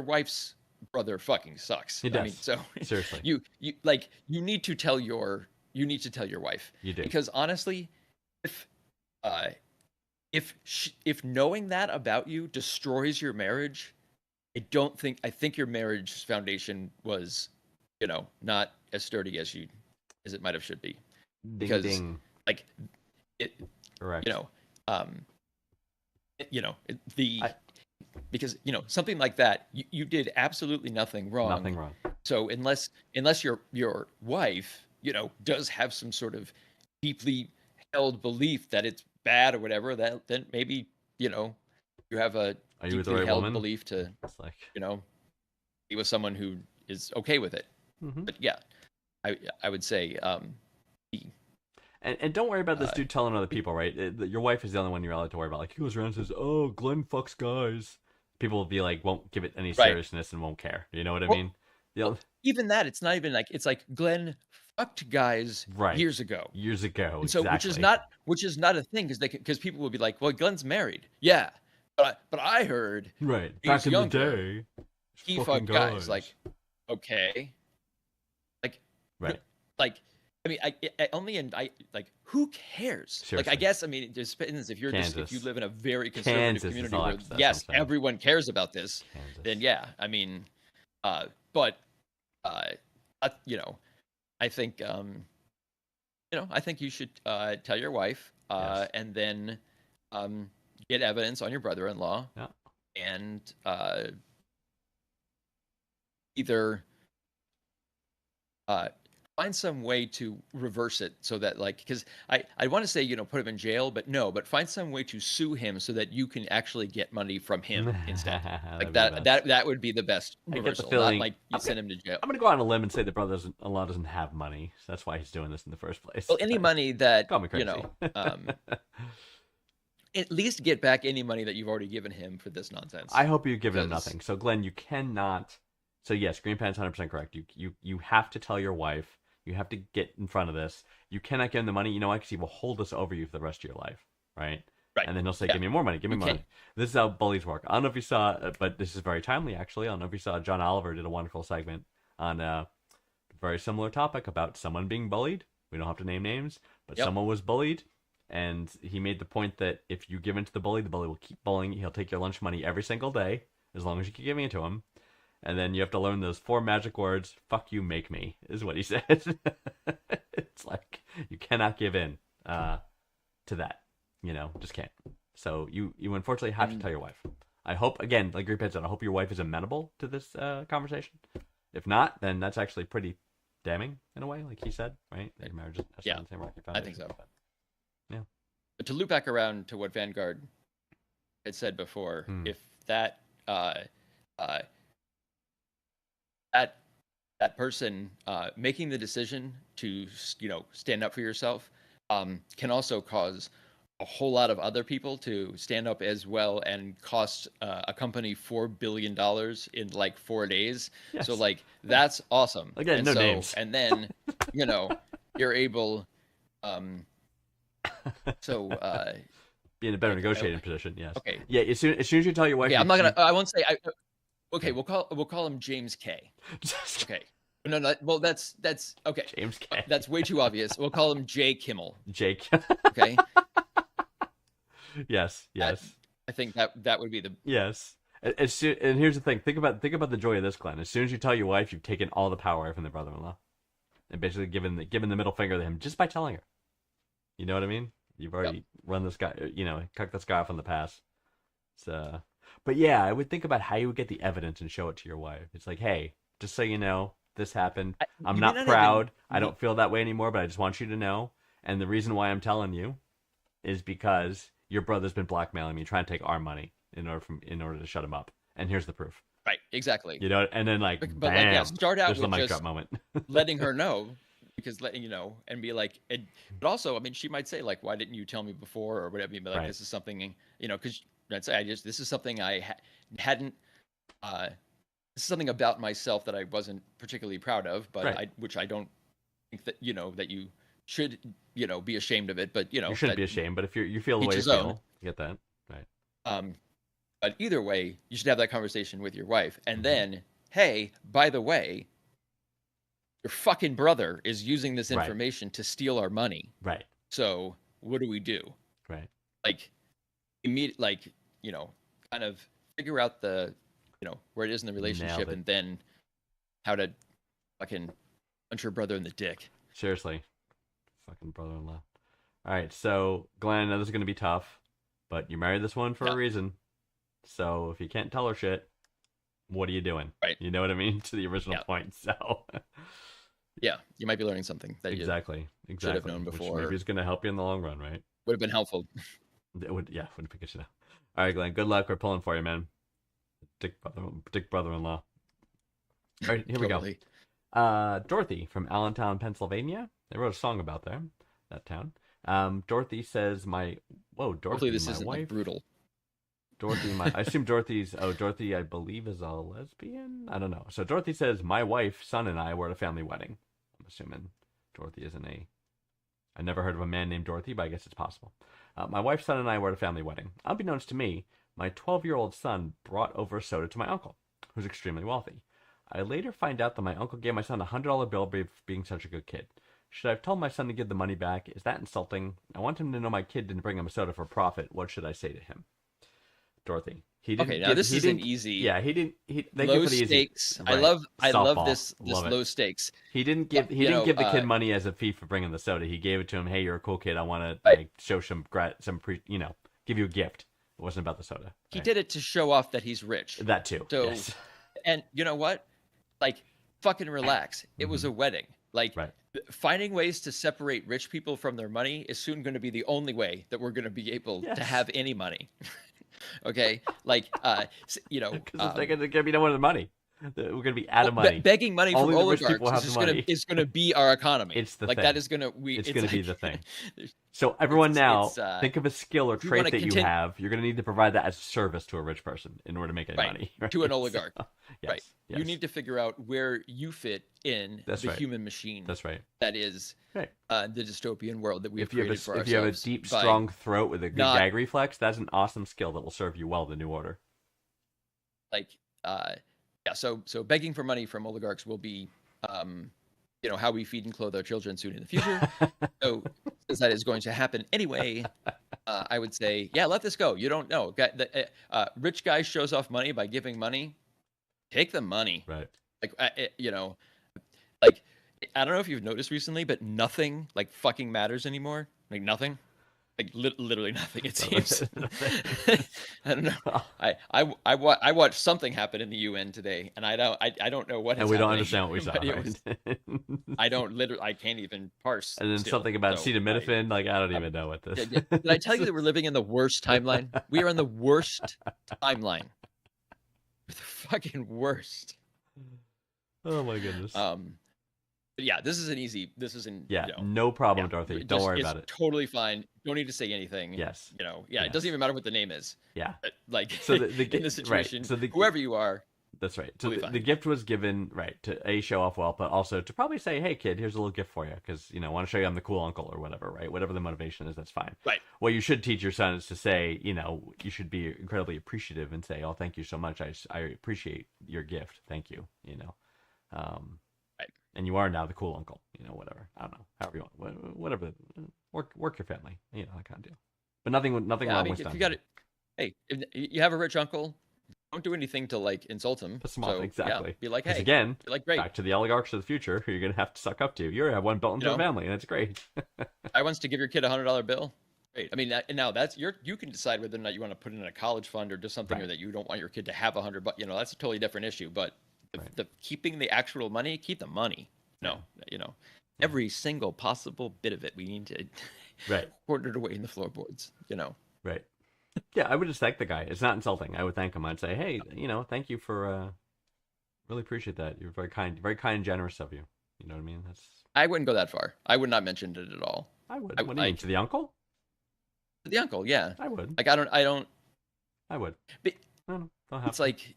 wife's brother fucking sucks. He does. I mean, so seriously, you need to tell your wife. You do, because honestly, if knowing that about you destroys your marriage, I think your marriage's foundation was, not as sturdy as it might have should be. Because like it, correct. Because something like that, you did absolutely nothing wrong. Nothing wrong. So unless your wife, does have some sort of deeply held belief that it's bad or whatever, then maybe, you have a deeply held belief to, be with someone who is okay with it. Mm-hmm. But yeah, I would say And don't worry about this dude telling other people, right? Your wife is the only one you're allowed to worry about. Like, he goes around and says, "Oh, Glenn fucks guys." People will be like, won't give it any Right. seriousness and won't care. You know what I Well, mean? The even that, it's not even like it's like Glenn fucked guys Right. years ago. years ago, And so exactly. which is not a thing because people will be like, well, Glenn's married, yeah, but I heard Right. he's Back in younger. the day, He fucking fucked guys. Like, okay, right. like I mean, I only in I like who cares? Like, Seriously. I guess I mean, just if you're just if Kansas. you live in a very conservative Kansas is community all where access, yes, I'm saying. everyone cares about this, Kansas. then yeah, I mean, but you know, I think I think you should tell your wife Yes. and then get evidence on your brother-in-law Yeah. and either find some way to reverse it so that like because I want to say put him in jail but find some way to sue him so that you can actually get money from him instead. Like that would be the best I get the reversal, feeling- not like you send him to jail. I'm gonna go out on a limb and say the brother-in-law doesn't have money, so that's why he's doing this in the first place. Well, any money that Call me crazy. at least get back any money that you've already given him for this nonsense. I hope you've given him Because- nothing. So Glenn, you cannot. So yes, Green Pant's 100% correct. You have to tell your wife. You have to get in front of this. You cannot give him the money. You know why? Because he will hold this over you for the rest of your life, right? Right. And then he'll say, Yeah. "Give me more money. Give me You money." can't- This is how bullies work. I don't know if you saw, but this is very timely actually. I don't know if you saw. John Oliver did a wonderful segment on a very similar topic about someone being bullied. We don't have to name names, but Yep. someone was bullied. And he made the point that if you give in to the bully will keep bullying. He'll take your lunch money every single day, as long as you keep giving it to him. And then you have to learn those 4 magic words, "fuck you, make me," is what he said. It's like, you cannot give in to that. Just can't. So you unfortunately have to tell your wife. I hope, again, like Green said, I hope your wife is amenable to this conversation. If not, then that's actually pretty damning in a way, like he said, right? That your marriage is Yeah, on the same rocky I think so. foundation. Yeah. But to loop back around to what Vanguard had said before, if that that person making the decision to stand up for yourself can also cause a whole lot of other people to stand up as well and cost a company $4 billion in like 4 days. Yes. So like that's awesome. Again, and no so, names. And then you're able Be in a better negotiating position, yes. Okay. Yeah, as soon as you tell your wife. Yeah, I'm not gonna. I won't say. Okay, Yeah. we'll call him James K. Okay. No. Well, that's okay. James K. That's way too obvious. We'll call him J. Kimmel. Jake. Okay. Yes. I think that would be the. Yes. And here's the thing. Think about the joy of this, Glenn. As soon as you tell your wife, you've taken all the power away from the brother-in-law, and basically given the middle finger to him just by telling her. You know what I mean? You've already run this guy, cut this guy off on the pass. So, but yeah, I would think about how you would get the evidence and show it to your wife. It's like, hey, just so you know, this happened. I'm you not may not proud. even- I don't feel that way anymore, but I just want you to know. And the reason why I'm telling you is because your brother's been blackmailing me, trying to take our money in order to shut him up. And here's the proof. Right. Exactly. And then like, But bam, like, yeah, start out there's the with mic just drop moment. letting her know, because letting and be like, but also, I mean, she might say like, why didn't you tell me before or whatever? But like, Right. this is something, because I'd say this is something I hadn't. This is something about myself that I wasn't particularly proud of, but Right. which I don't think that that you should be ashamed of it. But You shouldn't be ashamed, but if you feel the each way you his feel, own. you get that. Right. But either way, you should have that conversation with your wife, Mm-hmm. and then, hey, by the way, your fucking brother is using this Right. information to steal our money. Right. So what do we do? Right. Like, kind of figure out the, where it is in the relationship, it. and then how to fucking punch your brother in the dick. Seriously. Fucking brother-in-law. All right, so Glenn, I know this is going to be tough, but you married this one for a reason. So if you can't tell her shit, what are you doing? Right. You know what I mean? To the original Yeah. point. So Yeah, you might be learning something that exactly. should have known Which before. maybe is going to help you in the long run, right? would have been helpful. It would be good to know. All right, Glenn. Good luck. We're pulling for you, man. Dick brother-in-law. All right, here we go. Totally. Dorothy from Allentown, Pennsylvania. They wrote a song about that town. Dorothy says, Dorothy, Hopefully this my isn't wife. like brutal. Dorothy, I assume Dorothy, I believe, is a lesbian? I don't know. So Dorothy says, my wife, son, and I were at a family wedding. I'm assuming Dorothy isn't I never heard of a man named Dorothy, but I guess it's possible. My wife, son, and I were at a family wedding. Unbeknownst to me, my 12-year-old son brought over a soda to my uncle, who's extremely wealthy. I later find out that my uncle gave my son a $100 bill for being such a good kid. Should I have told my son to give the money back? Is that insulting? I want him to know my kid didn't bring him a soda for profit. What should I say to him? Dorothy. He didn't. Okay, now this is an easy. Yeah, he didn't. They low give it easy. stakes. Right. I love Softball. this Love it. low stakes. He didn't give. He You didn't know, give the kid money as a fee for bringing the soda. He gave it to him. Hey, you're a cool kid. I want to Right. show give you a gift. It wasn't about the soda. He right? did it to show off that he's rich. That too. So, yes. and you know what? Like, fucking relax. It was a wedding. Like, Right. finding ways to separate rich people from their money is soon going to be the only way that we're going to be able Yes. to have any money. Okay, like, Because they're gonna be no one with money. We're gonna be out of money. begging money from Only the rich oligarchs people have is the money. going to be our economy. It's the like thing. that is going to It's gonna be like- the thing. So everyone now, it's, think of a skill or you trait wanna that you continue- have. You're gonna need to provide that as a service to a rich person in order to make any Right. money. to an right? oligarch. So, yes, Right. yes. You need to figure out where you fit in That's the right. human machine That's right. that is Right. the dystopian world that we have If you created for have ourselves. a deep, by strong throat with a good not- gag reflex, that's an awesome skill that will serve you well in the new order. like so begging for money from oligarchs will be how we feed and clothe our children soon in the future. So since that is going to happen anyway, I would say, yeah, let this go. You don't know. Rich guy shows off money by giving money. Take the money. Right. Like like I don't know if you've noticed recently, but nothing like fucking matters anymore. Like nothing. Like literally nothing. It seems. I don't know. I watched something happen in the UN today, and I don't know what. And is we don't happening, understand what we saw. but it Right? was- I can't even parse. and then still, something about so acetaminophen. Like I don't even know what this. Did I tell you that we're living in the worst timeline? We are in the worst timeline. We're the fucking worst. Oh my goodness. But yeah, this is an easy. This is an yeah, no problem, yeah, Dorothy. it Don't just- worry it's about it. Totally fine. Don't need to say anything. Yes. It Yes. doesn't even matter what the name is. Yeah. Like So the in this situation, right. So whoever you are, That's right. So Totally fine. the gift was given to show off well, but also to probably say, "Hey, kid, here's a little gift for you," because I want to show you I'm the cool uncle or whatever, right? Whatever the motivation is, that's fine. Right. What you should teach your son is to say, you should be incredibly appreciative and say, "Oh, thank you so much. I appreciate your gift. Thank you." Right. And you are now the cool uncle. Whatever. I don't know. However you want. Whatever. Work your family. That kind of deal. But nothing yeah, wrong I mean, with if them. you got it, hey, if you have a rich uncle, don't do anything to like insult him. Piss him off, So, exactly. Yeah, be like, 'Cause hey, again, be like, great. back to the oligarchs of the future who you're going to have to suck up to. You already have one built into You a know? family, and it's great. I wants to give your kid $100 bill. Great. I mean, now that's you can decide whether or not you want to put it in a college fund or just something, or Right. that you don't want your kid to have $100. But that's a totally different issue. But Right. the keeping the actual money, keep the money. No, every single possible bit of it, we need to Right. hoard it away in the floorboards. Right. Yeah, I would just thank the guy. It's not insulting. I would thank him. I'd say, hey, thank you for, really appreciate that. You're very kind, generous of you. You know what I mean? I wouldn't go that far. I would not mention it at all. I would. I- What do you mean, to the uncle? The uncle, yeah. I would. Like I don't. I would. But No, don't have it's to. like,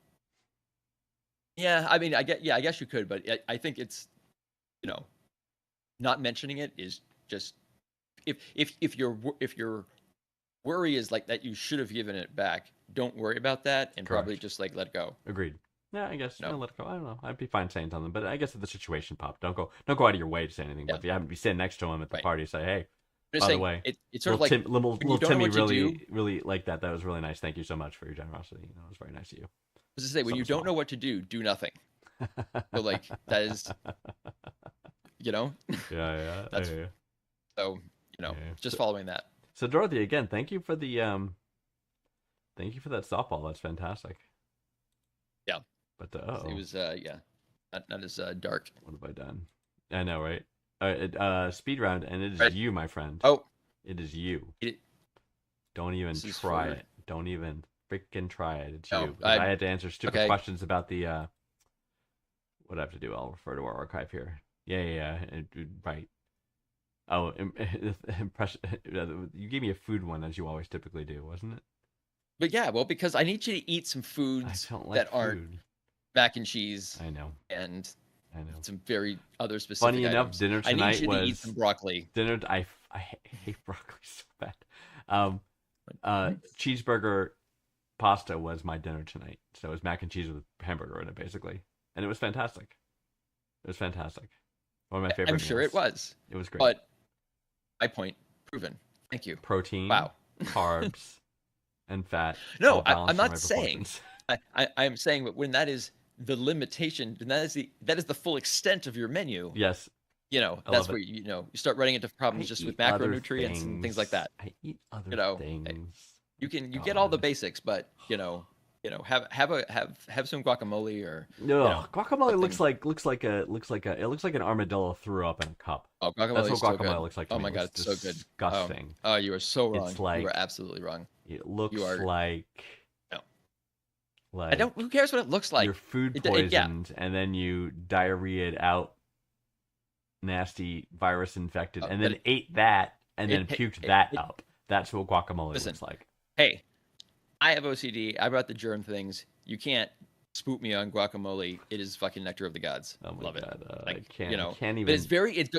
yeah. I mean, I guess you could, but I think it's, not mentioning it is just if your worry is like that you should have given it back, don't worry about that and probably Correct. just like let it go. Agreed. Yeah, I guess. No. No, let it go. I don't know. I'd be fine saying something, but I guess if the situation popped, don't go out of your way to say anything. But Yeah. if you happen to be sitting next to him at the Right. party, say, hey, I'm just by the saying, way, it's sort of like little when you don't know Timmy what to really, do- really liked that. That was really nice. Thank you so much for your generosity. It was very nice of you. I was to say, when you something don't know what to do nothing. So like that is, Yeah, yeah. That's- yeah. so Yeah. just following that. So Dorothy, again, thank you for the thank you for that softball. That's fantastic. Yeah. But It was not as dark. what have I done? I know, right? Speed round, and it is Right. you, my friend. Oh, It is you. It- Don't even This is try for- it. Don't even freaking try it. It's No, you. 'Cause I had to answer stupid okay. questions about the what I have to do, I'll refer to our archive here. Yeah. Right. Oh, impression. You gave me a food one, as you always typically do, wasn't it? But yeah, well, because I need you to eat some I foods don't like that aren't food. mac and cheese I know. and I know. some very other specific Funny enough, items. dinner I need tonight you to eat was some broccoli. dinner. I hate broccoli so bad. Cheeseburger pasta was my dinner tonight. So it was mac and cheese with hamburger in it, basically, and it was fantastic. It was fantastic. One of my favorite. I'm sure it meals. was. It was great. But my point proven. Thank you. Protein, Wow. carbs, and fat. No, all balanced I'm in not right saying. proportions. I'm saying that when that is the limitation, and that is the full extent of your menu. Yes, You know, I that's love where it. you start running into problems I just eat with other macronutrients and things like that. I eat other You know, things. You get all the God. basics, but have some guacamole or No, guacamole looks something. it looks like an armadillo threw up in a cup. Oh, guacamole That's is what so guacamole good. looks like to Oh me. my It god, looks it's so good. disgusting. Oh, you are so wrong. It's like You are absolutely wrong. It looks You are- like No. like I don't. Who cares what it looks like? you're food It- yeah. poisoned and then you diarrheaed out nasty virus infected Oh, and but then ate that and then it- puked it- that it- up. That's what guacamole Listen. looks like. Hey, I have OCD. I brought the germ things. You can't spook me on guacamole. It is fucking nectar of the gods. Oh my Love god, it. I Like, can't. you know, I can't But even. it's very it's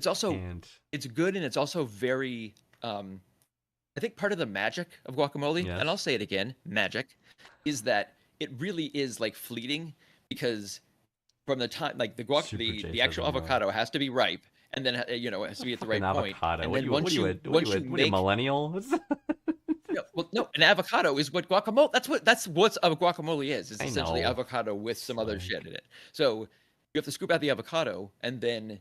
also can't. it's good and it's also very I think part of the magic of guacamole, Yes. and I'll say it again, magic, is that it really is like fleeting because from the time like Super J the says actual I'm wrong. avocado has to be ripe and then it has to be at the right Fucking point. avocado. And What then you, once what you you, what once you, you what are you, make millennial? well, an avocado is what guacamole. That's what a guacamole is. It's I essentially know. avocado with some other like- shit in it. So you have to scoop out the avocado and then,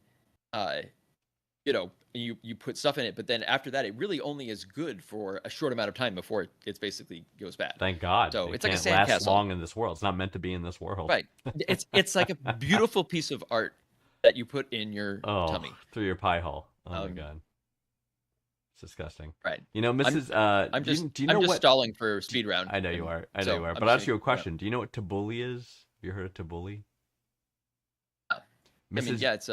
you put stuff in it. But then after that, it really only is good for a short amount of time before it basically goes bad. Thank God. So it it's like a can't last sandcastle. long in this world. It's not meant to be in this world. Right. It's like a beautiful piece of art that you put in your Oh, tummy. through your pie hole. Oh my Um, god, it's disgusting. Right. You know, Mrs. I'm do you- just do you know I'm just what? stalling for speed round. I know you and are. I know so you are. I'm But I'll just ask you a gonna- question. Do you know what tabbouleh is? Have you heard of tabbouleh? I mean, yeah, it's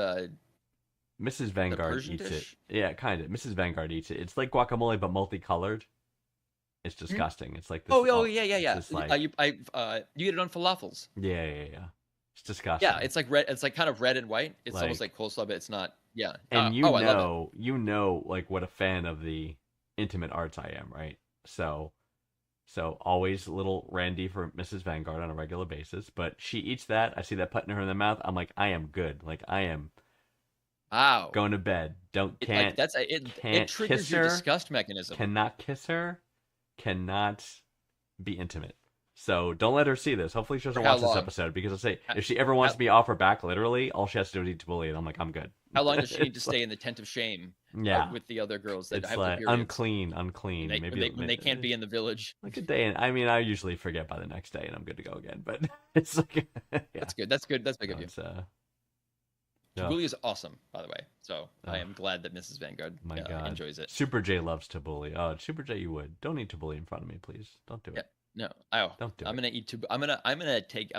Mrs. Vanguard Persian eats dish? it. Yeah, kind of. Mrs. Vanguard eats it. It's like guacamole but multicolored. It's disgusting. It's like this. yeah. It's like, You get it on falafels. yeah. It's disgusting. Yeah, it's like red. It's like kind of red and white. It's almost Like- like coleslaw, but it's not. Yeah. and I love you know, like what a fan of the intimate arts I am, right? So always little Randy for Mrs. Vanguard on a regular basis, but she eats that. I see that putting her in the mouth. I'm like, I am good. Like I am it. Wow. going to bed. Can't It can't triggers kiss your her, disgust mechanism. cannot kiss her, cannot be intimate. So don't let her see this. Hopefully she doesn't For how watch this long? episode because I'll say if she ever wants me off her back, literally, all she has to do is eat tabbouleh, and I'm like, I'm good. How long does she need to It's stay in the tent of shame Yeah, with the other girls that it's have like the periods? unclean. When they can't be in the village. like a day. And I mean, I usually forget by the next day, and I'm good to go again. But it's like, yeah, That's good. That's good. That's big of you. it's yeah. Tabbouleh is awesome, by the way. So I Oh. am glad that Mrs. Vanguard My God, enjoys it. Super J loves tabbouleh. Oh, Super J, you would. Don't eat tabbouleh in front of me, please. Don't do it. Yeah. No, Don't do I'm it. gonna eat. I'm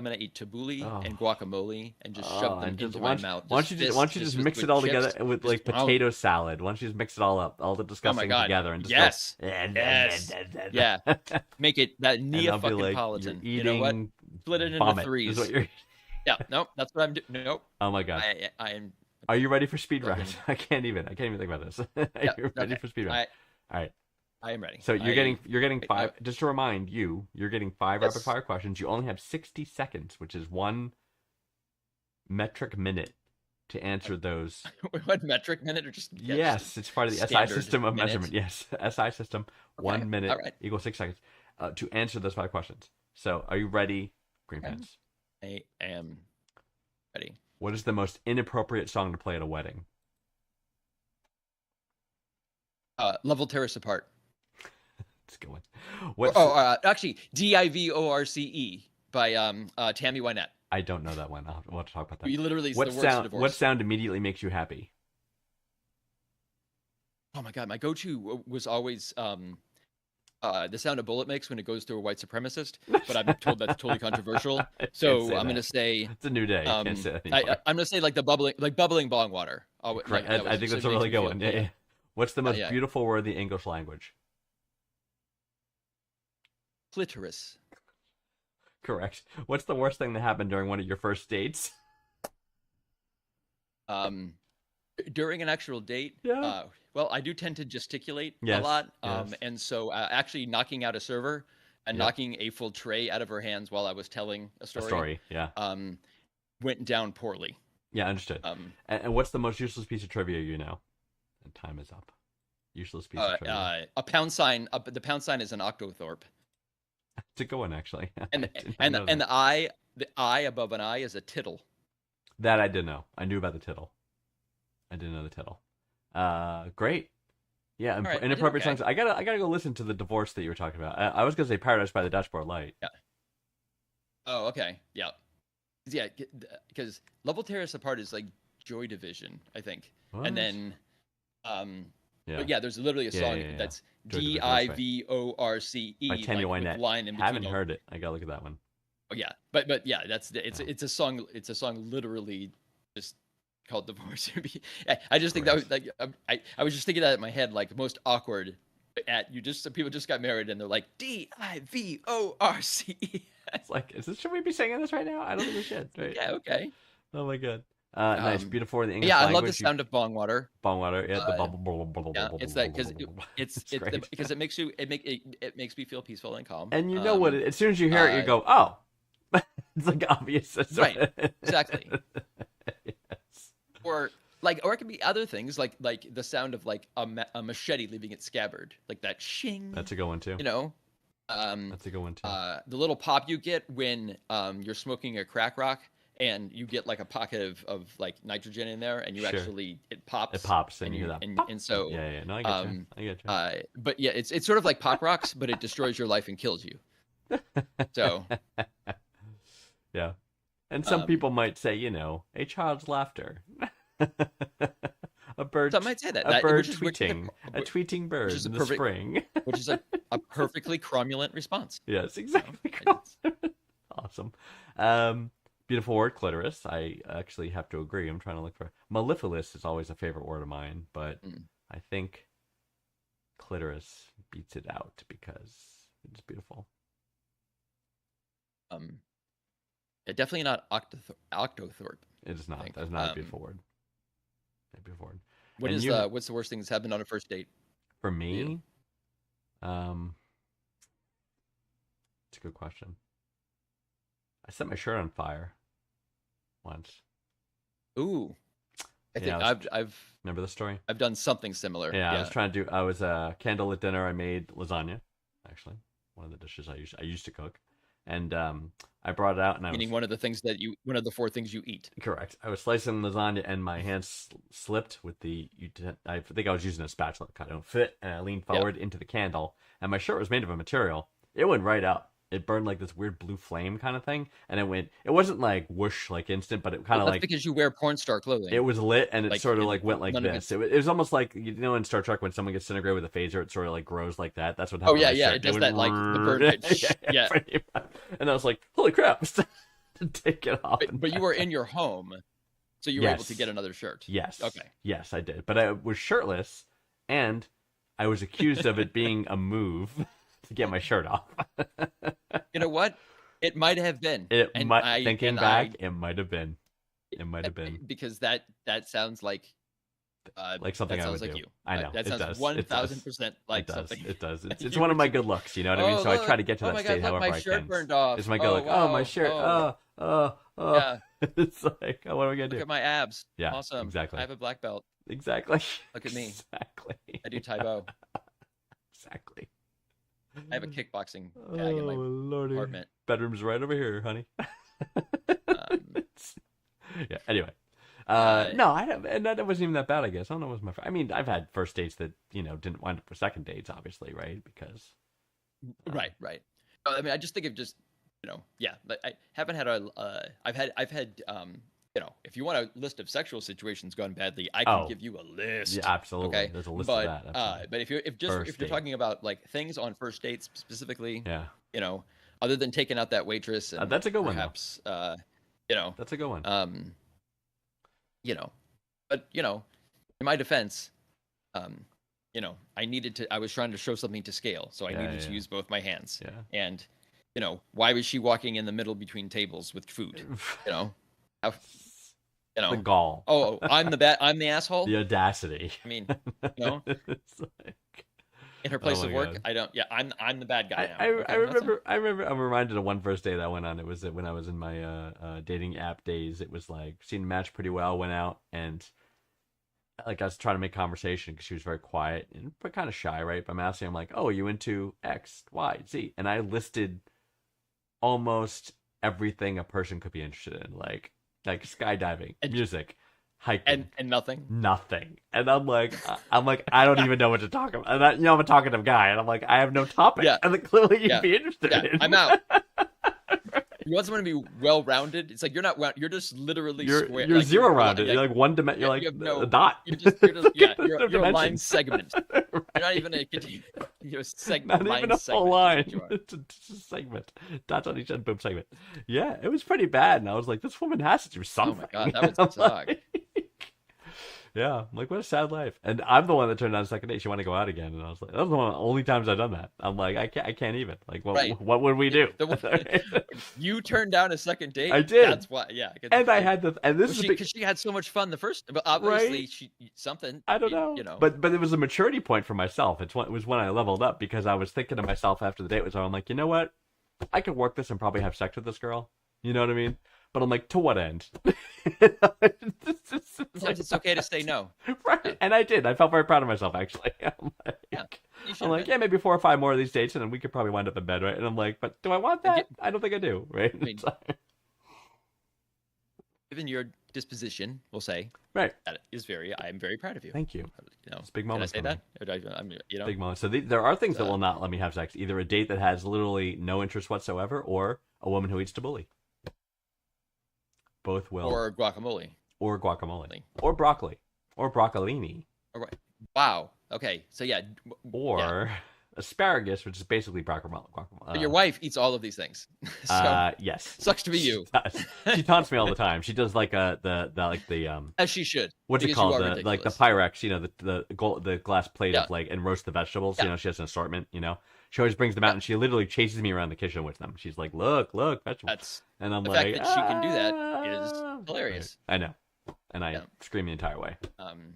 gonna eat tabbouleh Oh. and guacamole and just Oh, shove them and just- into why my don't you- mouth. Why don't you just mix it all together with Just- like oh. potato salad? Why don't you just mix it all up, all the disgusting God. together, and just Yes. go, Yes. Yeah. Make it that and Nia I'll be fucking like, Politan. you're You eating know what? Split it into vomit, is threes. what you're- Yeah. Nope. That's what I'm doing. Nope. Oh my God. I am. Are you ready for speed Fucking- round? I can't even think about this. Are Yeah, you ready okay. for speed round? All right. I am ready. So you're getting I- five. Just to remind you, you're getting five Yes. rapid fire questions. You only have 60 seconds, which is 1 metric minute to answer those. what metric minute or just Yes, it's part of the SI standard system of minute. measurement. Yes, SI system. Okay, 1 minute all right. equals 6 seconds to answer those 5 questions. So, are you ready, Green Okay. Pants? I am ready. What is the most inappropriate song to play at a wedding? Level Terrace Apart. Let's go in. What's Actually, Divorce by Tammy Wynette. I don't know that one. We'll have to talk about that. We literally is What the worst sound? divorce. What sound immediately makes you happy? Oh my god, my go-to was always the sound a bullet makes when it goes through a white supremacist, but I'm told that's totally controversial. Can't So say I'm gonna that. say It's a new day. Can't say that anymore. I'm gonna say like bubbling bong water. Correct. That I think so that's it a makes really me good feel- one. Yeah. What's the most yeah. beautiful word in the English language? Clitoris. Correct. What's the worst thing that happened during one of your first dates? During an actual date, Yeah. well, I do tend to gesticulate a Yes, lot, yes. and so actually knocking out a server and Yep. knocking a full tray out of her hands while I was telling a A story, story. Yeah. went down poorly. Yeah, understood. And what's the most useless piece of trivia you know? And time is up. Useless piece of trivia. A pound sign. The pound sign is an octothorpe, It's a good one, actually. and I did not know that. the I above an I is a tittle. That I did know. I knew about the tittle. I didn't know the tittle. Great. Yeah, right, I did inappropriate okay. songs. I gotta go listen to the divorce that you were talking about. I was gonna say Paradise by the Dashboard Light. Yeah. Oh, okay. Yeah. Yeah, because Level Terrace Apart is like Joy Division, I think. What? And then Yeah. but yeah, there's literally a song yeah. that's Joy Division, that's right. Divorce By Tammy with Wynette. line in between. Haven't heard it. I gotta look at that one. Oh yeah, but yeah, it's a song. It's a song literally just called Divorce. I just think that was like I was just thinking that in my head, like most awkward people just got married and they're like Divorce. It's like, should we be singing this right now? I don't think we should. Right? Yeah, okay. Oh my god. Nice, beautiful for the English Yeah, I language. love the sound of bong water. Bong water. Yeah, the bubble. Yeah, it's that because great. because it makes me feel peaceful and calm. And you know what? As soon as you hear it, you go, "Oh, it's like obvious." Right, exactly. Yes. Or it could be other things like the sound of like a machete leaving its scabbard, like that shing. That's a good one too. You know, That's a good one too. the little pop you get when you're smoking a crack rock and you get like a pocket of like nitrogen in there and you Sure. actually it pops. It pops and you hear that. pop. and so Yeah. No, I get you. I get you. but yeah, it's sort of like pop rocks, but it destroys your life and kills you. So Yeah. And some people might say, a child's laughter. A bird. some might say that. A bird which is tweeting. A tweeting bird is a in the perfect- spring. which is a perfectly cromulent response. Yes, exactly. Awesome. Beautiful word, clitoris. I actually have to agree. I'm trying to look for mellifluous is always a favorite word of mine, but I think clitoris beats it out because it's beautiful. Definitely not octothorpe. It is not. think. That's not a beautiful word. A beautiful word. What's the worst thing that's happened on a first date? For me? It's a good question. I set my shirt on fire once. Ooh, I think I've Remember the story? I've done something similar. Yeah, I was candlelit dinner. I made lasagna, actually, one of the dishes I used to cook, and I brought it out and Meaning one of the four things you eat. correct. I was slicing lasagna and my hand slipped with I think I was using a spatula. It kind of fit, and I leaned forward into the candle, and my shirt was made of a material. It went right out. It burned like this weird blue flame kind of thing, and it wasn't like whoosh, like instant, but it kind of That's like because you wear porn star clothing. it was lit, and it Like, sort of like went like none of this. It was almost like, in Star Trek when someone gets disintegrated with a phaser, it sort of like grows like that. That's what happened. Oh yeah, to my yeah. shirt. It does went that like the bird. Yeah. pretty much. And I was like, holy crap! To take it off. But you were in your home, so you were able to get another shirt. Yes. Okay. Yes, I did. But I was shirtless, and I was accused of it being a move to get my shirt off. You know what? It might have been. Thinking back, it might have been. It might have been. Because that sounds like something that I would sounds like do. you. I know. That it sounds does. 1000% like it does. something. It does. It's one of my good looks. You know what I mean? So I try to get to that my state God, look, however my I shirt can. burned off. It's my good look. Oh, my shirt. Oh. Yeah. It's like, what am I gonna do? Look at my abs. Yeah, Awesome. exactly. I have a black belt. Exactly. Look at me. Exactly. I do Taibo. Exactly. I have a kickboxing bag in my Lordy. apartment. Bedroom's right over here, honey. Yeah. Anyway. No, I don't, and that wasn't even that bad. I guess I don't know. What was my? I mean, I've had first dates that didn't wind up with second dates, obviously, right? Because Right. I mean, I just think of yeah. Like, I haven't had I've had if you want a list of sexual situations gone badly, I can Oh. give you a list. Yeah, absolutely. Okay, There's a list but of that. Absolutely. but if you're First date. talking about like things on first dates specifically, Yeah, other than taking out that waitress and that's a good one, though. perhaps That's a good one. but in my defense, I was trying to show something to scale, so I Yeah, needed to yeah. use both my hands. Yeah. And why was she walking in the middle between tables with food? How, The gall. oh, I'm the asshole. The audacity. I mean, It's like- in her place Oh of my work, God. I don't. Yeah, I'm the bad guy now. I Okay, that's it. remember. I'm reminded of one first date I went on. It was when I was in my dating app days. It was like seemed to match pretty well. Went out and like I was trying to make conversation because she was very quiet and but kind of shy, right? But I'm asking, I'm like, "Oh, are you into X, Y, Z?" And I listed almost everything a person could be interested in, like skydiving, And- music, hiking, And nothing. nothing. And I'm like, I don't even know what to talk about. And I'm a talkative guy, and I'm like, I have no topic. Yeah. And then clearly you'd Yeah. be interested Yeah, in. I'm out. You want someone to be well-rounded? It's like you're not. You're just literally You're square. you're like, zero you're rounded. You're like one dimension. You're you like have no- a dot. You're just No you're a line dimensions. segment. Right. You're not even a you're a segment. Not line even a segment full is line. what you are. It's a segment. Dots on each end, boom, segment. Yeah, it was pretty bad. And I was like, this woman has to do something. God, that would I'm suck. like- yeah, I'm like, what a sad life. And I'm the one that turned down the second date. She wanted to go out again, and I was like, that was one of the only times I've done that. I'm like, I can't even. Like, Right. what would we do? You turned down a second date. I did. That's why. Yeah. 'cause And I she- had and this is a big, because she had so much fun the first. But obviously, Right? she something. I don't know. You know. But it was a maturity point for myself. It was when I leveled up because I was thinking to myself after the date was over, I'm like, you know what? I could work this and probably have sex with this girl. You know what I mean? But I'm like, to what end? Sometimes it's okay to say no. Right. And I did. I felt very proud of myself, actually. I'm like, Yeah. You should I'm like, yeah, maybe 4 or 5 more of these dates, and then we could probably wind up in bed, right? And I'm like, but do I want that? I don't think I do, right? mean, Given your disposition, we'll say right. that is I'm very proud of you. Thank you. It's big Did I moments say for me. that? Or Big moment. So there are things that will not let me have sex. Either a date that has literally no interest whatsoever, or a woman who eats tabbouleh. Both will. or guacamole. Or guacamole. Or broccoli. Or broccolini. Wow. Okay. So yeah. Or asparagus, which is basically guacamole. But your wife eats all of these things. So yes. sucks to be you. She does. She taunts me all the time. She does like the As she should. what's it because called? you are The like the ridiculous. Pyrex, the glass plate Yeah. of like and roast the vegetables. Yeah. She has an assortment. She always brings them out and she literally chases me around the kitchen with them. She's like, look, vegetables. That's And I'm the like, fact that she can do that is hilarious. Right. I know, and I Yeah. scream the entire way, um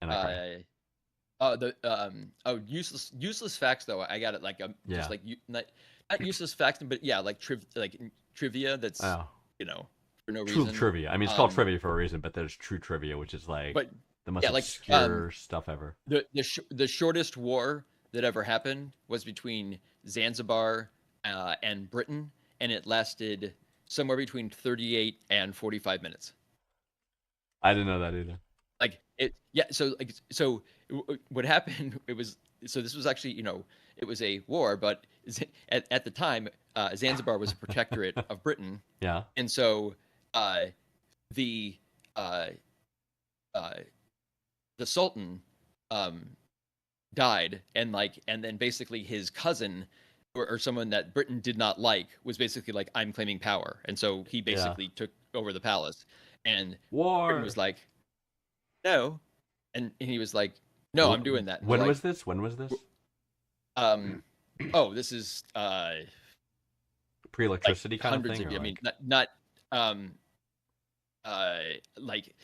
and I cry. useless facts though. I got it like Yeah. just like not useless facts, but yeah, like trivia that's Oh, for no true reason. trivia. I mean, it's called Um, trivia for a reason, but there's true trivia, which is like But the most yeah, like, obscure stuff ever. the shortest war that ever happened was between Zanzibar and Britain, and it lasted somewhere between 38 and 45 minutes. I didn't know that either. Like it, yeah. So what happened? This was actually it was a war, but at the time Zanzibar was a protectorate of Britain, Yeah. and so the Sultan died, and then basically his cousin or someone that Britain did not like was basically like, I'm claiming power, and so he basically took over the palace, and War. Britain was like, no, and he was like, no, I'm doing that. And When they're was this? When was this? oh, this is Pre-electricity kind of hundreds thing. of or I mean, like- not like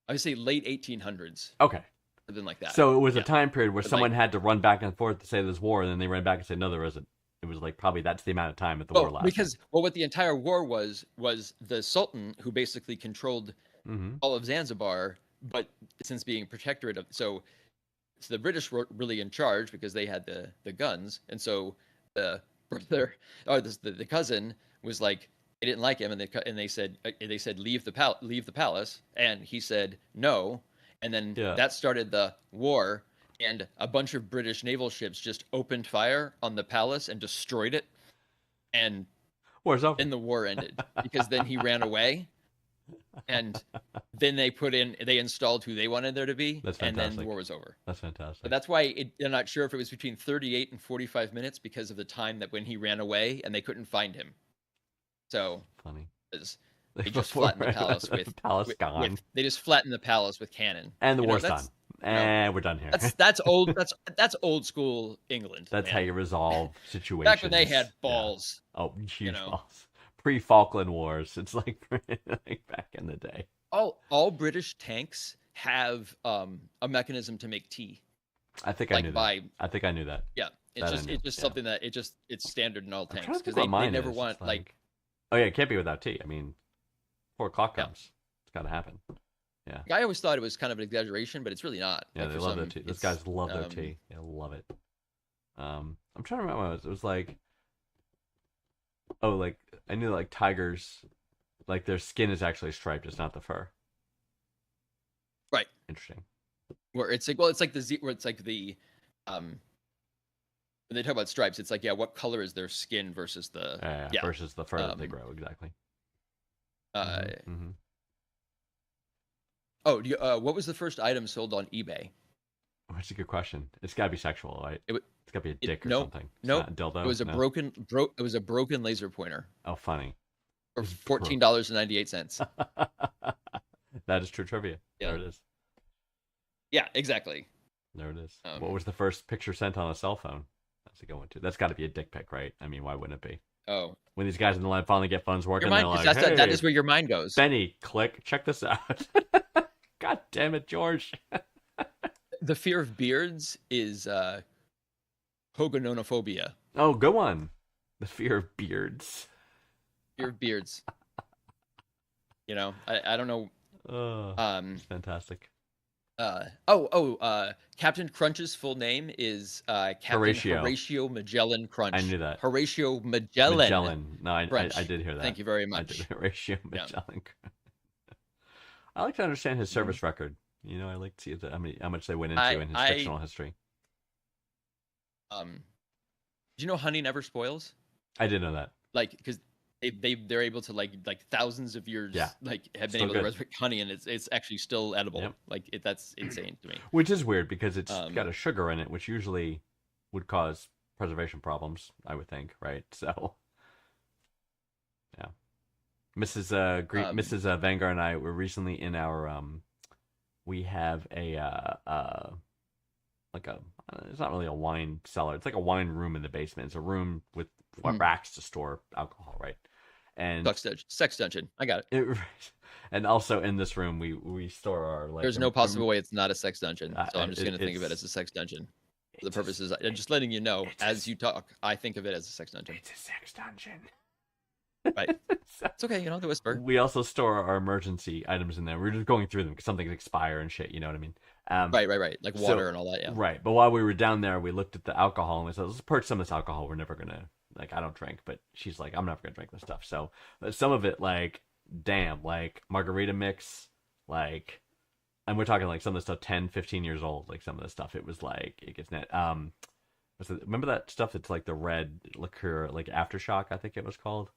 I would say late 1800s, Okay. something like that. So it was a Yeah. time period where But, someone like- had to run back and forth to say there's war, and then they ran back and said, no, there isn't. It was like probably that's the amount of time that the war lasted. because what the entire war was the Sultan, who basically controlled Hmm. all of Zanzibar, but since being protectorate of so the British were really in charge because they had the guns, and so the brother or the cousin was like, they didn't like him, and they said leave the palace, and he said no, and then Yeah. that started the war, and a bunch of British naval ships just opened fire on the palace and destroyed it, and War's over. then the war ended because then he ran away. and then they installed who they wanted there to be, That's and then the fantastic. war was over. That's fantastic. But that's why they're not sure if it was between 38 and 45 minutes because of the time that when he ran away and they couldn't find him. So Funny. they just flattened the palace with palace gone, they just flattened the palace with cannon. and the You know, war's done. And we're done here. That's old. That's old school England. That's man. how you resolve situations. Back when they had Yeah. balls. Oh, huge know. balls. Pre-Falkland Wars. It's like back in the day. All British tanks have a mechanism to make tea. I think I Like knew by that. I think I knew that. yeah, That I it's knew, just yeah. something that it's standard in all I'm trying tanks to because think what they mine never is. want It's like oh yeah, it can't be without tea. I mean, 4 o'clock Yeah. comes. It's got to happen. I always thought it was kind of an exaggeration, but it's really not. Yeah, Like, they for love their some, tea. Those it's, guys love their tea. Yeah, love it. I'm trying to remember what it was like. Oh, like I knew like tigers, like their skin is actually striped. It's not the fur. Right. Interesting. Where it's like where it's like the when they talk about stripes, it's like what color is their skin versus the Yeah. Versus the fur that they grow. Exactly. Mm-hmm. What was the first item sold on eBay? Oh, that's a good question. It's got to be sexual, right? It's got to be a dick or nope, something. It's nope. not a dildo. It was a No? it was a broken laser pointer Oh, funny. for $14.98. That is true trivia. Yeah. There it is. Yeah, exactly. There it is. What was the first picture sent on a cell phone? That's a good one too. That's got to be a dick pic, right? I mean, why wouldn't it be? Oh, When these guys in the line finally get phones working, your they're mind, like, "Hey, that is where your mind goes. Benny, click, check this out." God damn it, George. The fear of beards is hogononophobia. Oh, go on. The fear of beards. Fear of beards. You know, I don't know. It's fantastic. Captain Crunch's full name is Captain Horatio Magellan Crunch. I knew that. Horatio Magellan. No, I Crunch. did hear that. Thank you very I much. did. Horatio Magellan. I like to understand his service record. You know, I like to see how much they went into in his fictional history. Do you know honey never spoils? I didn't know that. Like, because they're able to like thousands of years like have been Still able good. to resurrect honey, and it's actually still edible. Yep. Like that's insane to me. Which is weird because it's got a sugar in it, which usually would cause preservation problems, I would think, right? So, yeah. Mrs. Vanguard and I were recently in our we have a like a it's not really a wine cellar. It's like a wine room in the basement. It's a room with racks to store alcohol, right? And Sex dungeon. I got it. And also in this room we store our like. There's no possible way it's not a sex dungeon. So I'm just going to think of it as a sex dungeon. For the purposes, I'm just letting you know as you talk, I think of it as a sex dungeon. It's a sex dungeon. Right. It's okay, the whisper. We also store our emergency items in there. We're just going through them because some things expire and shit. You know what I mean? Right. Like water and all that. Yeah. Right. But while we were down there, we looked at the alcohol and we said, let's purge some of this alcohol. We're never gonna I don't drink, but she's like, I'm never gonna drink this stuff. So some of it, like, damn, like margarita mix, like, and we're talking like some of the stuff 10, 15 years old. Like some of the stuff, it was like it gets net. Remember that stuff that's like the red liqueur, like Aftershock, I think it was called.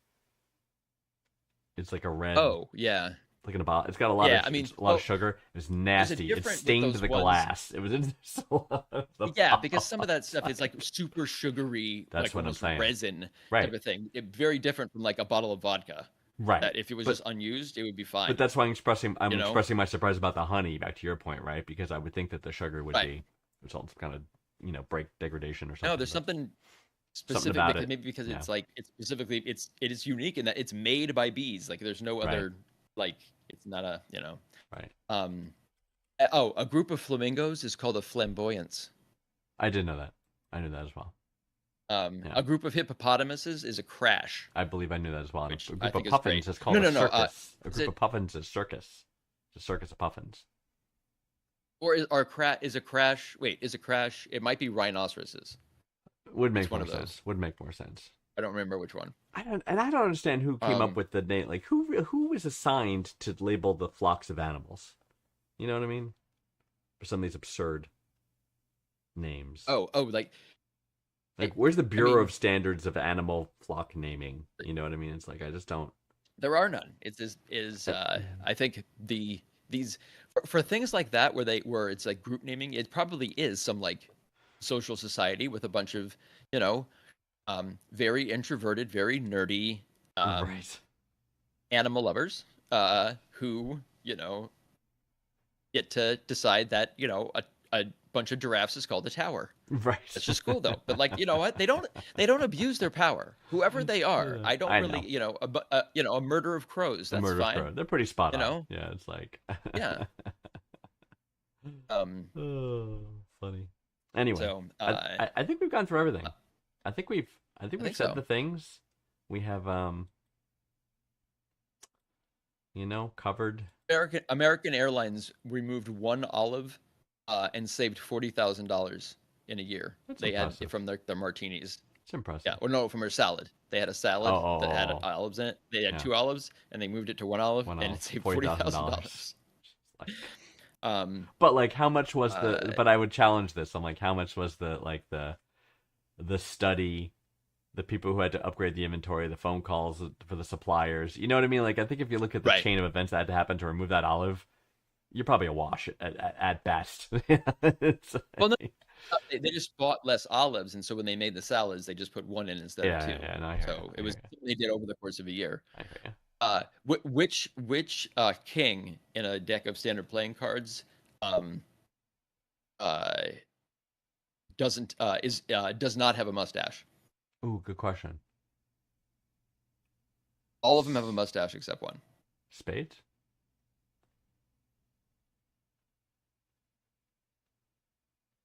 It's like a red. Oh yeah. Like in a bottle. It's got a lot of sugar. It was nasty. It stained the glass. It was in because some of that stuff is like super sugary. That's like what I'm almost saying. Resin Right. type of thing. Very different from like a bottle of vodka. Right. That if it was just unused, it would be fine. But that's why I'm expressing my surprise about the honey. Back to your point, right? Because I would think that the sugar would be result of kind of break degradation or something. No, there's something specific about because, it. maybe because it's like it's specifically it is unique in that it's made by bees. Like there's no other like it's not a right. A group of flamingos is called a flamboyance. I did know that. I knew that as well. A group of hippopotamuses is a crash. I believe I knew that as well. Which A I group of think is puffins great. is called a circus. A is group it- of puffins is circus. It's a circus of puffins. Or is a crash? Wait, is a crash? It might be rhinoceroses. Would make It's one more of those. sense. Would make more sense. I don't remember which one. I don't understand who came up with the name. Like who was assigned to label the flocks of animals? You know what I mean? For some of these absurd names. Oh, like where's the Bureau of Standards of Animal Flock Naming? You know what I mean? It's like I just don't. There are none. It's I think these for things like that where it's like group naming, it probably is some like social society with a bunch of, you know, very introverted, very nerdy Right. animal lovers who, you know, get to decide that, you know, a bunch of giraffes is called a tower. Right. That's just cool though. But like, you know what? They don't abuse their power. Whoever they are. I don't I really, know. you know, you know, a murder of crows. The That's Murder fine. Crow. They're pretty spot You on. know? Yeah, it's like. Yeah. Oh, funny. Anyway, So I think we've gone through everything. I think we've think said so. the things we have you know, covered. American Airlines removed one olive and saved $40,000 in a year. That's They impressive. had from their martinis. It's impressive. Yeah, or no, from their salad. They had a salad that had Oh. olives in it. They had Yeah. 2 olives, and they moved it to 1 olive, One and olive, it saved $40,000. $40,000. But like, how much was the? But I would challenge this. I'm like, how much was the study, the people who had to upgrade the inventory, the phone calls for the suppliers? You know what I mean? Like, I think if you look at the Right. chain of events that had to happen to remove that olive, you're probably a wash at best. It's Well, no, like- they just bought less olives, and so when they made the salads, they just put 1 in instead of 2. yeah, no, I hear So you, it was they did over the course of a year. I hear you. Which king in a deck of standard playing cards does not have a mustache? Ooh, good question. All of them have a mustache except one. Spades?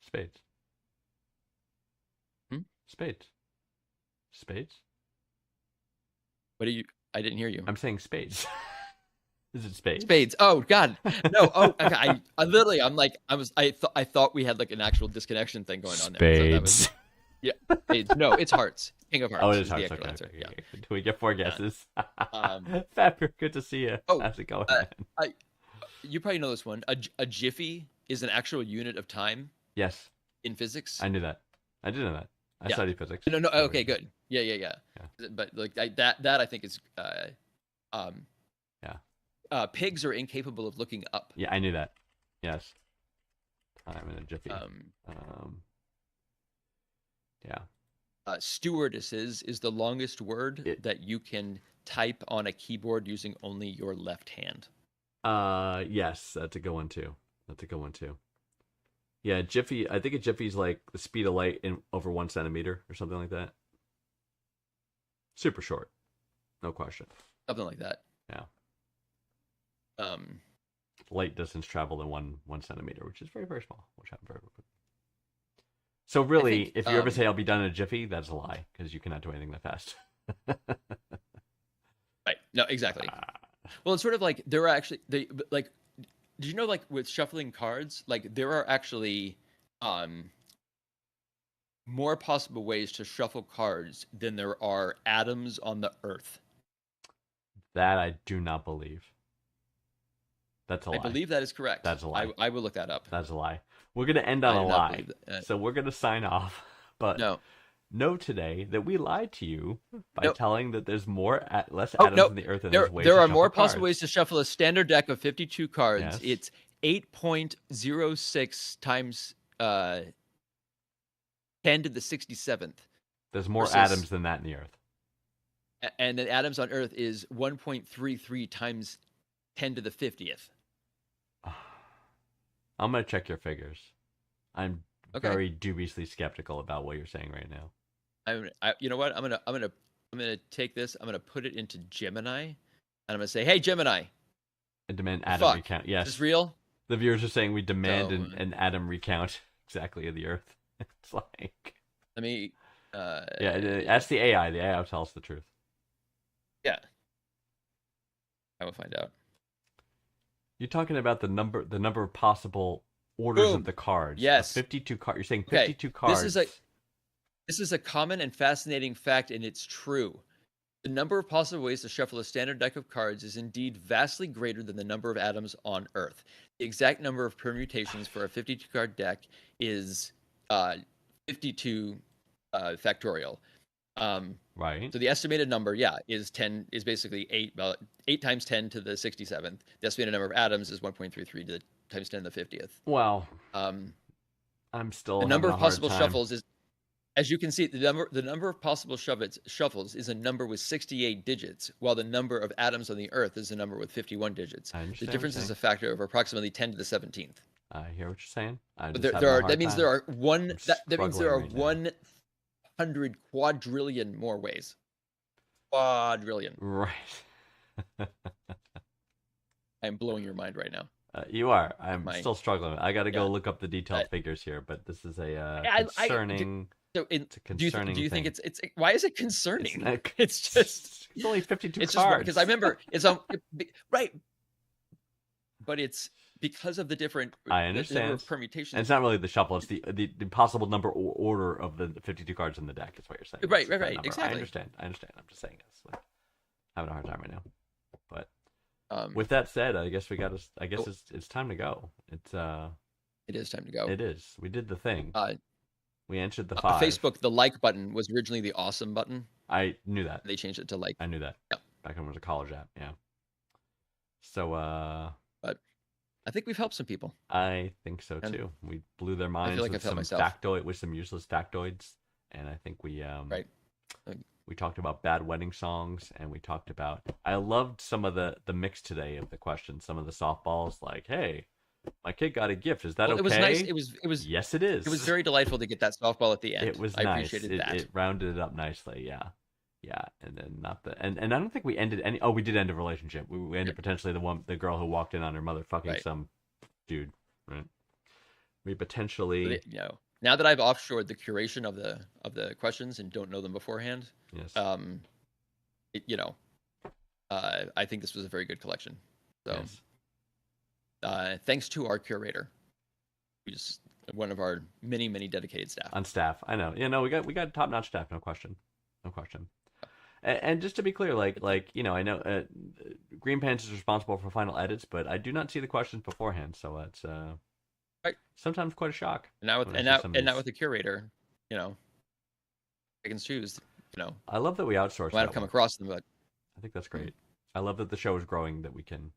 Spades. Hmm? Spades. Spades? What do you? I didn't hear you. I'm saying spades. Is it spades? Spades. Oh God, no. Oh, okay. I literally, I'm like, I thought we had like an actual disconnection thing going on there. So that was, Spades. yeah. Spades. No, it's hearts. King of hearts. Oh, it is the hearts. actual Okay, answer. okay, Yeah. okay. Do we get 4 guesses? Um, Fabio, good to see you. oh, How's it going? You probably know this one. A jiffy is an actual unit of time Yes, in physics. I knew that. I did know that. I Yeah. studied physics. No. So Okay, good. Yeah. But like that I think is pigs are incapable of looking up. Yeah, I knew that. Yes. Time in a jiffy. Yeah. Stewardesses is the longest word that you can type on a keyboard using only your left hand. Yes, that's a good one too. Yeah, jiffy. I think a jiffy's like the speed of light in over 1 centimeter or something like that. Super short, no question. Something like that. Yeah. Um, Light distance traveled in one centimeter, which is very, very small, which happened very quickly. So really, think, if you ever say I'll be done in a jiffy, that's a lie, because you cannot do anything that fast. right. No, exactly. Well, it's sort of like there are actually did you know, like with shuffling cards, like there are actually more possible ways to shuffle cards than there are atoms on the earth. That I do not believe. That's a lie. I believe that is correct. That's a lie. I will look that up. That's a lie. We're going to end on I a do not lie. believe that. So we're going to sign off. But know today that we lied to you by telling that there's less atoms in the earth than there's ways there to are shuffle more cards. possible ways to shuffle a standard deck of 52 cards. Yes. It's 8.06 times 10 to the 67th. There's more versus- atoms than that in the earth. And the atoms on Earth is 1.33 times 10 to the 50th. I'm going to check your figures. I'm Okay. very dubiously skeptical about what you're saying right now. You know what? I'm gonna take this. I'm gonna put it into Gemini, and I'm gonna say, "Hey, Gemini, I demand atom fuck, recount. is Yes. this real?" The viewers are saying we demand So- an atom recount exactly of the earth. It's like... Let me. Yeah, ask the AI. The AI will tell us the truth. Yeah. I will find out. You're talking about the number of possible orders Boom. of the cards. Yes. 52 cards. You're saying Okay, 52 cards. This is a common and fascinating fact, and it's true. The number of possible ways to shuffle a standard deck of cards is indeed vastly greater than the number of atoms on Earth. The exact number of permutations for a 52-card deck is 52 factorial. Right. So the estimated number, is 10, is basically 8 times 10 to the 67th. The estimated number of atoms is 1.33 to the times 10 to the 50th. Well, Um, I'm still the number having of a hard possible time. shuffles is, as you can see, the number of possible shuffles is a number with 68 digits, while the number of atoms on the Earth is a number with 51 digits. I The understand difference what is you're a factor of approximately 10 to the 17th. I hear what you're saying. I But just there having a are hard that means time. there are one I'm that means there are struggling right now. 100 quadrillion more ways. Quadrillion. Right. I'm blowing your mind right now. You are. I'm My- still struggling. I got to go Yeah. look up the detailed I- figures here, but this is a I- concerning. So It's a do you concerning think thing. it's why is it concerning? not- It's just It's only 52 it's just cards. because I remember it's on right, but it's because of the different I the number understand. of permutations. And it's not really the shuffle; it's the possible number or order of the 52 cards in the deck. Is what you're saying? Right, It's that right, number. exactly. I understand. I'm just saying it's like having a hard time right now. But Um, with that said, I guess we got to. I guess Oh. it's time to go. It's it is time to go. It is. We did the thing. We answered the On 5. Facebook, the like button was originally the awesome button. I knew that. They changed it to like. I knew that. Yeah. Back when it was a college app. Yeah. So I think we've helped some people. I think so And too. We blew their minds like with I've helped some myself. with some useless factoids, and I think we Right. we talked about bad wedding songs, and we talked about. I loved some of the mix today of the questions. Some of the softballs, like, "Hey, my kid got a gift. Is that Well, okay?" it was nice. It was Yes, it is. It was very delightful to get that softball at the end. It was I nice. appreciated that. It rounded it up nicely. Yeah. Yeah, and then not the and I don't think we ended any. Oh, we did end a relationship. We ended potentially the girl who walked in on her mother fucking Right. some dude, right? We potentially But now that I've offshored the curation of the questions and don't know them beforehand, yes. I think this was a very good collection. So, Yes. thanks to our curator, who's one of our many dedicated staff. On staff, I know. We got top notch staff, no question. And just to be clear, like I know Green Pants is responsible for final edits, but I do not see the questions beforehand, so it's Right. sometimes quite a shock. And now with when I see some of now these. with the curator, I can choose. I love that we outsource. Might that have come one. across them, but I think that's great. I love that the show is growing, that we can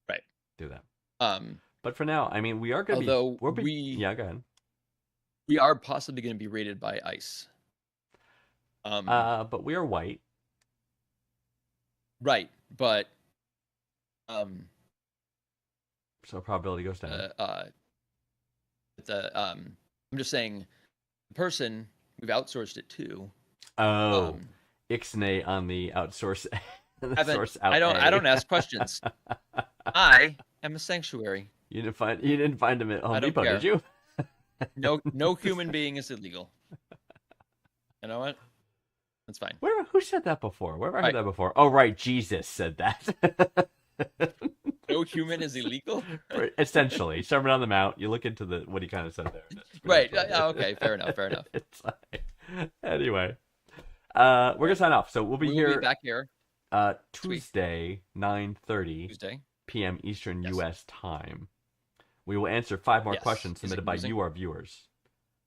Right. do that. um, But for now, I mean, we are going to although be. Yeah, go ahead. we are possibly going to be rated by ICE. But we are white. Right, but So probability goes down. I'm just saying, the person we've outsourced it to. Oh, Ixnay on the outsource. the source out I don't ask questions. I am a sanctuary. You didn't find him at Home I don't Depot, care. did you? No human being is illegal. You know what? That's fine. Who said that before? Where have I Right. heard that before? Oh, right, Jesus said that. No human is illegal. Essentially, Sermon on the Mount. You look into what he kind of said there. That's Right. funny. Okay. Fair enough. It's like, anyway, we're gonna sign off. So we'll be We will here be back here Tuesday, 9:30 Tuesday. p.m. Eastern Yes. U.S. time. We will answer 5 more Yes. questions submitted by Using- you, our viewers.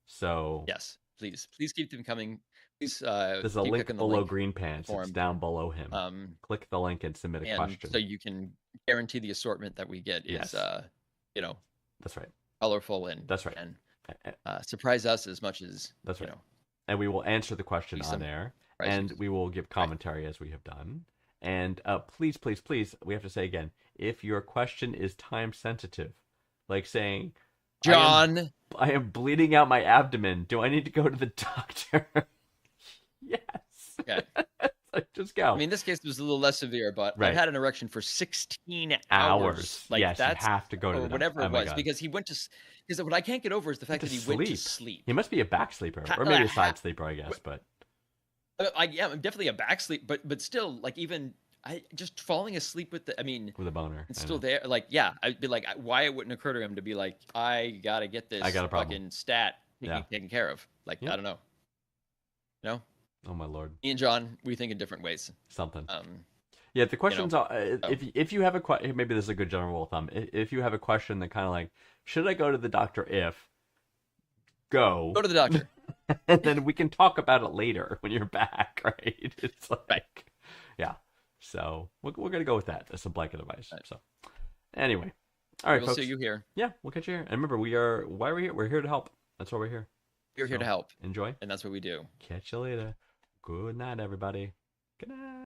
So Yes. Please keep them coming. Please. there's a keep link clicking the below link. Green Pants. It's form. down below him. Click the link and submit a And question. so you can guarantee the assortment that we get is, Yes. That's right. colorful and That's right. and A- surprise us as much as That's right. you know. And we will answer the question Be on some air, surprises. and we will give commentary as we have done. And please, we have to say again, if your question is time sensitive, like saying, John. I am bleeding out my abdomen. Do I need to go to the doctor? Yes. Okay. Like, just go. I mean, this case was a little less severe, but Right. I had an erection for 16 hours. Like yes, that's you have to go to or the whatever doctor. it Oh my was God. because he went to. Because what I can't get over is the fact that he went to sleep. He must be a back sleeper, or maybe a side sleeper, I guess. But Yeah, I'm definitely a back sleep, but still, like even I just falling asleep with the. I mean, with a boner, it's I still know. there. Like, yeah, I'd be like, why it wouldn't occur to him to be like, I gotta get this I got a problem. fucking stat Yeah. taken care of. Like, Yeah. I don't know. No, Oh my Lord, me and John, we think in different ways. something. Yeah, the questions are oh. if you have a question, maybe this is a good general rule of thumb. If you have a question that kind of like, should I go to the doctor? Go Go to the doctor. and then we can talk about it later when you're back, right? It's like, Right. yeah. So we're gonna go with that as a blanket advice. Right. So anyway, all right, We'll folks. see you here. Yeah, we'll catch you here. And remember, why are we here? We're here to help. That's why we're here. We're here So, to help, Enjoy. and that's what we do. Catch you later. Good night, everybody. Good night.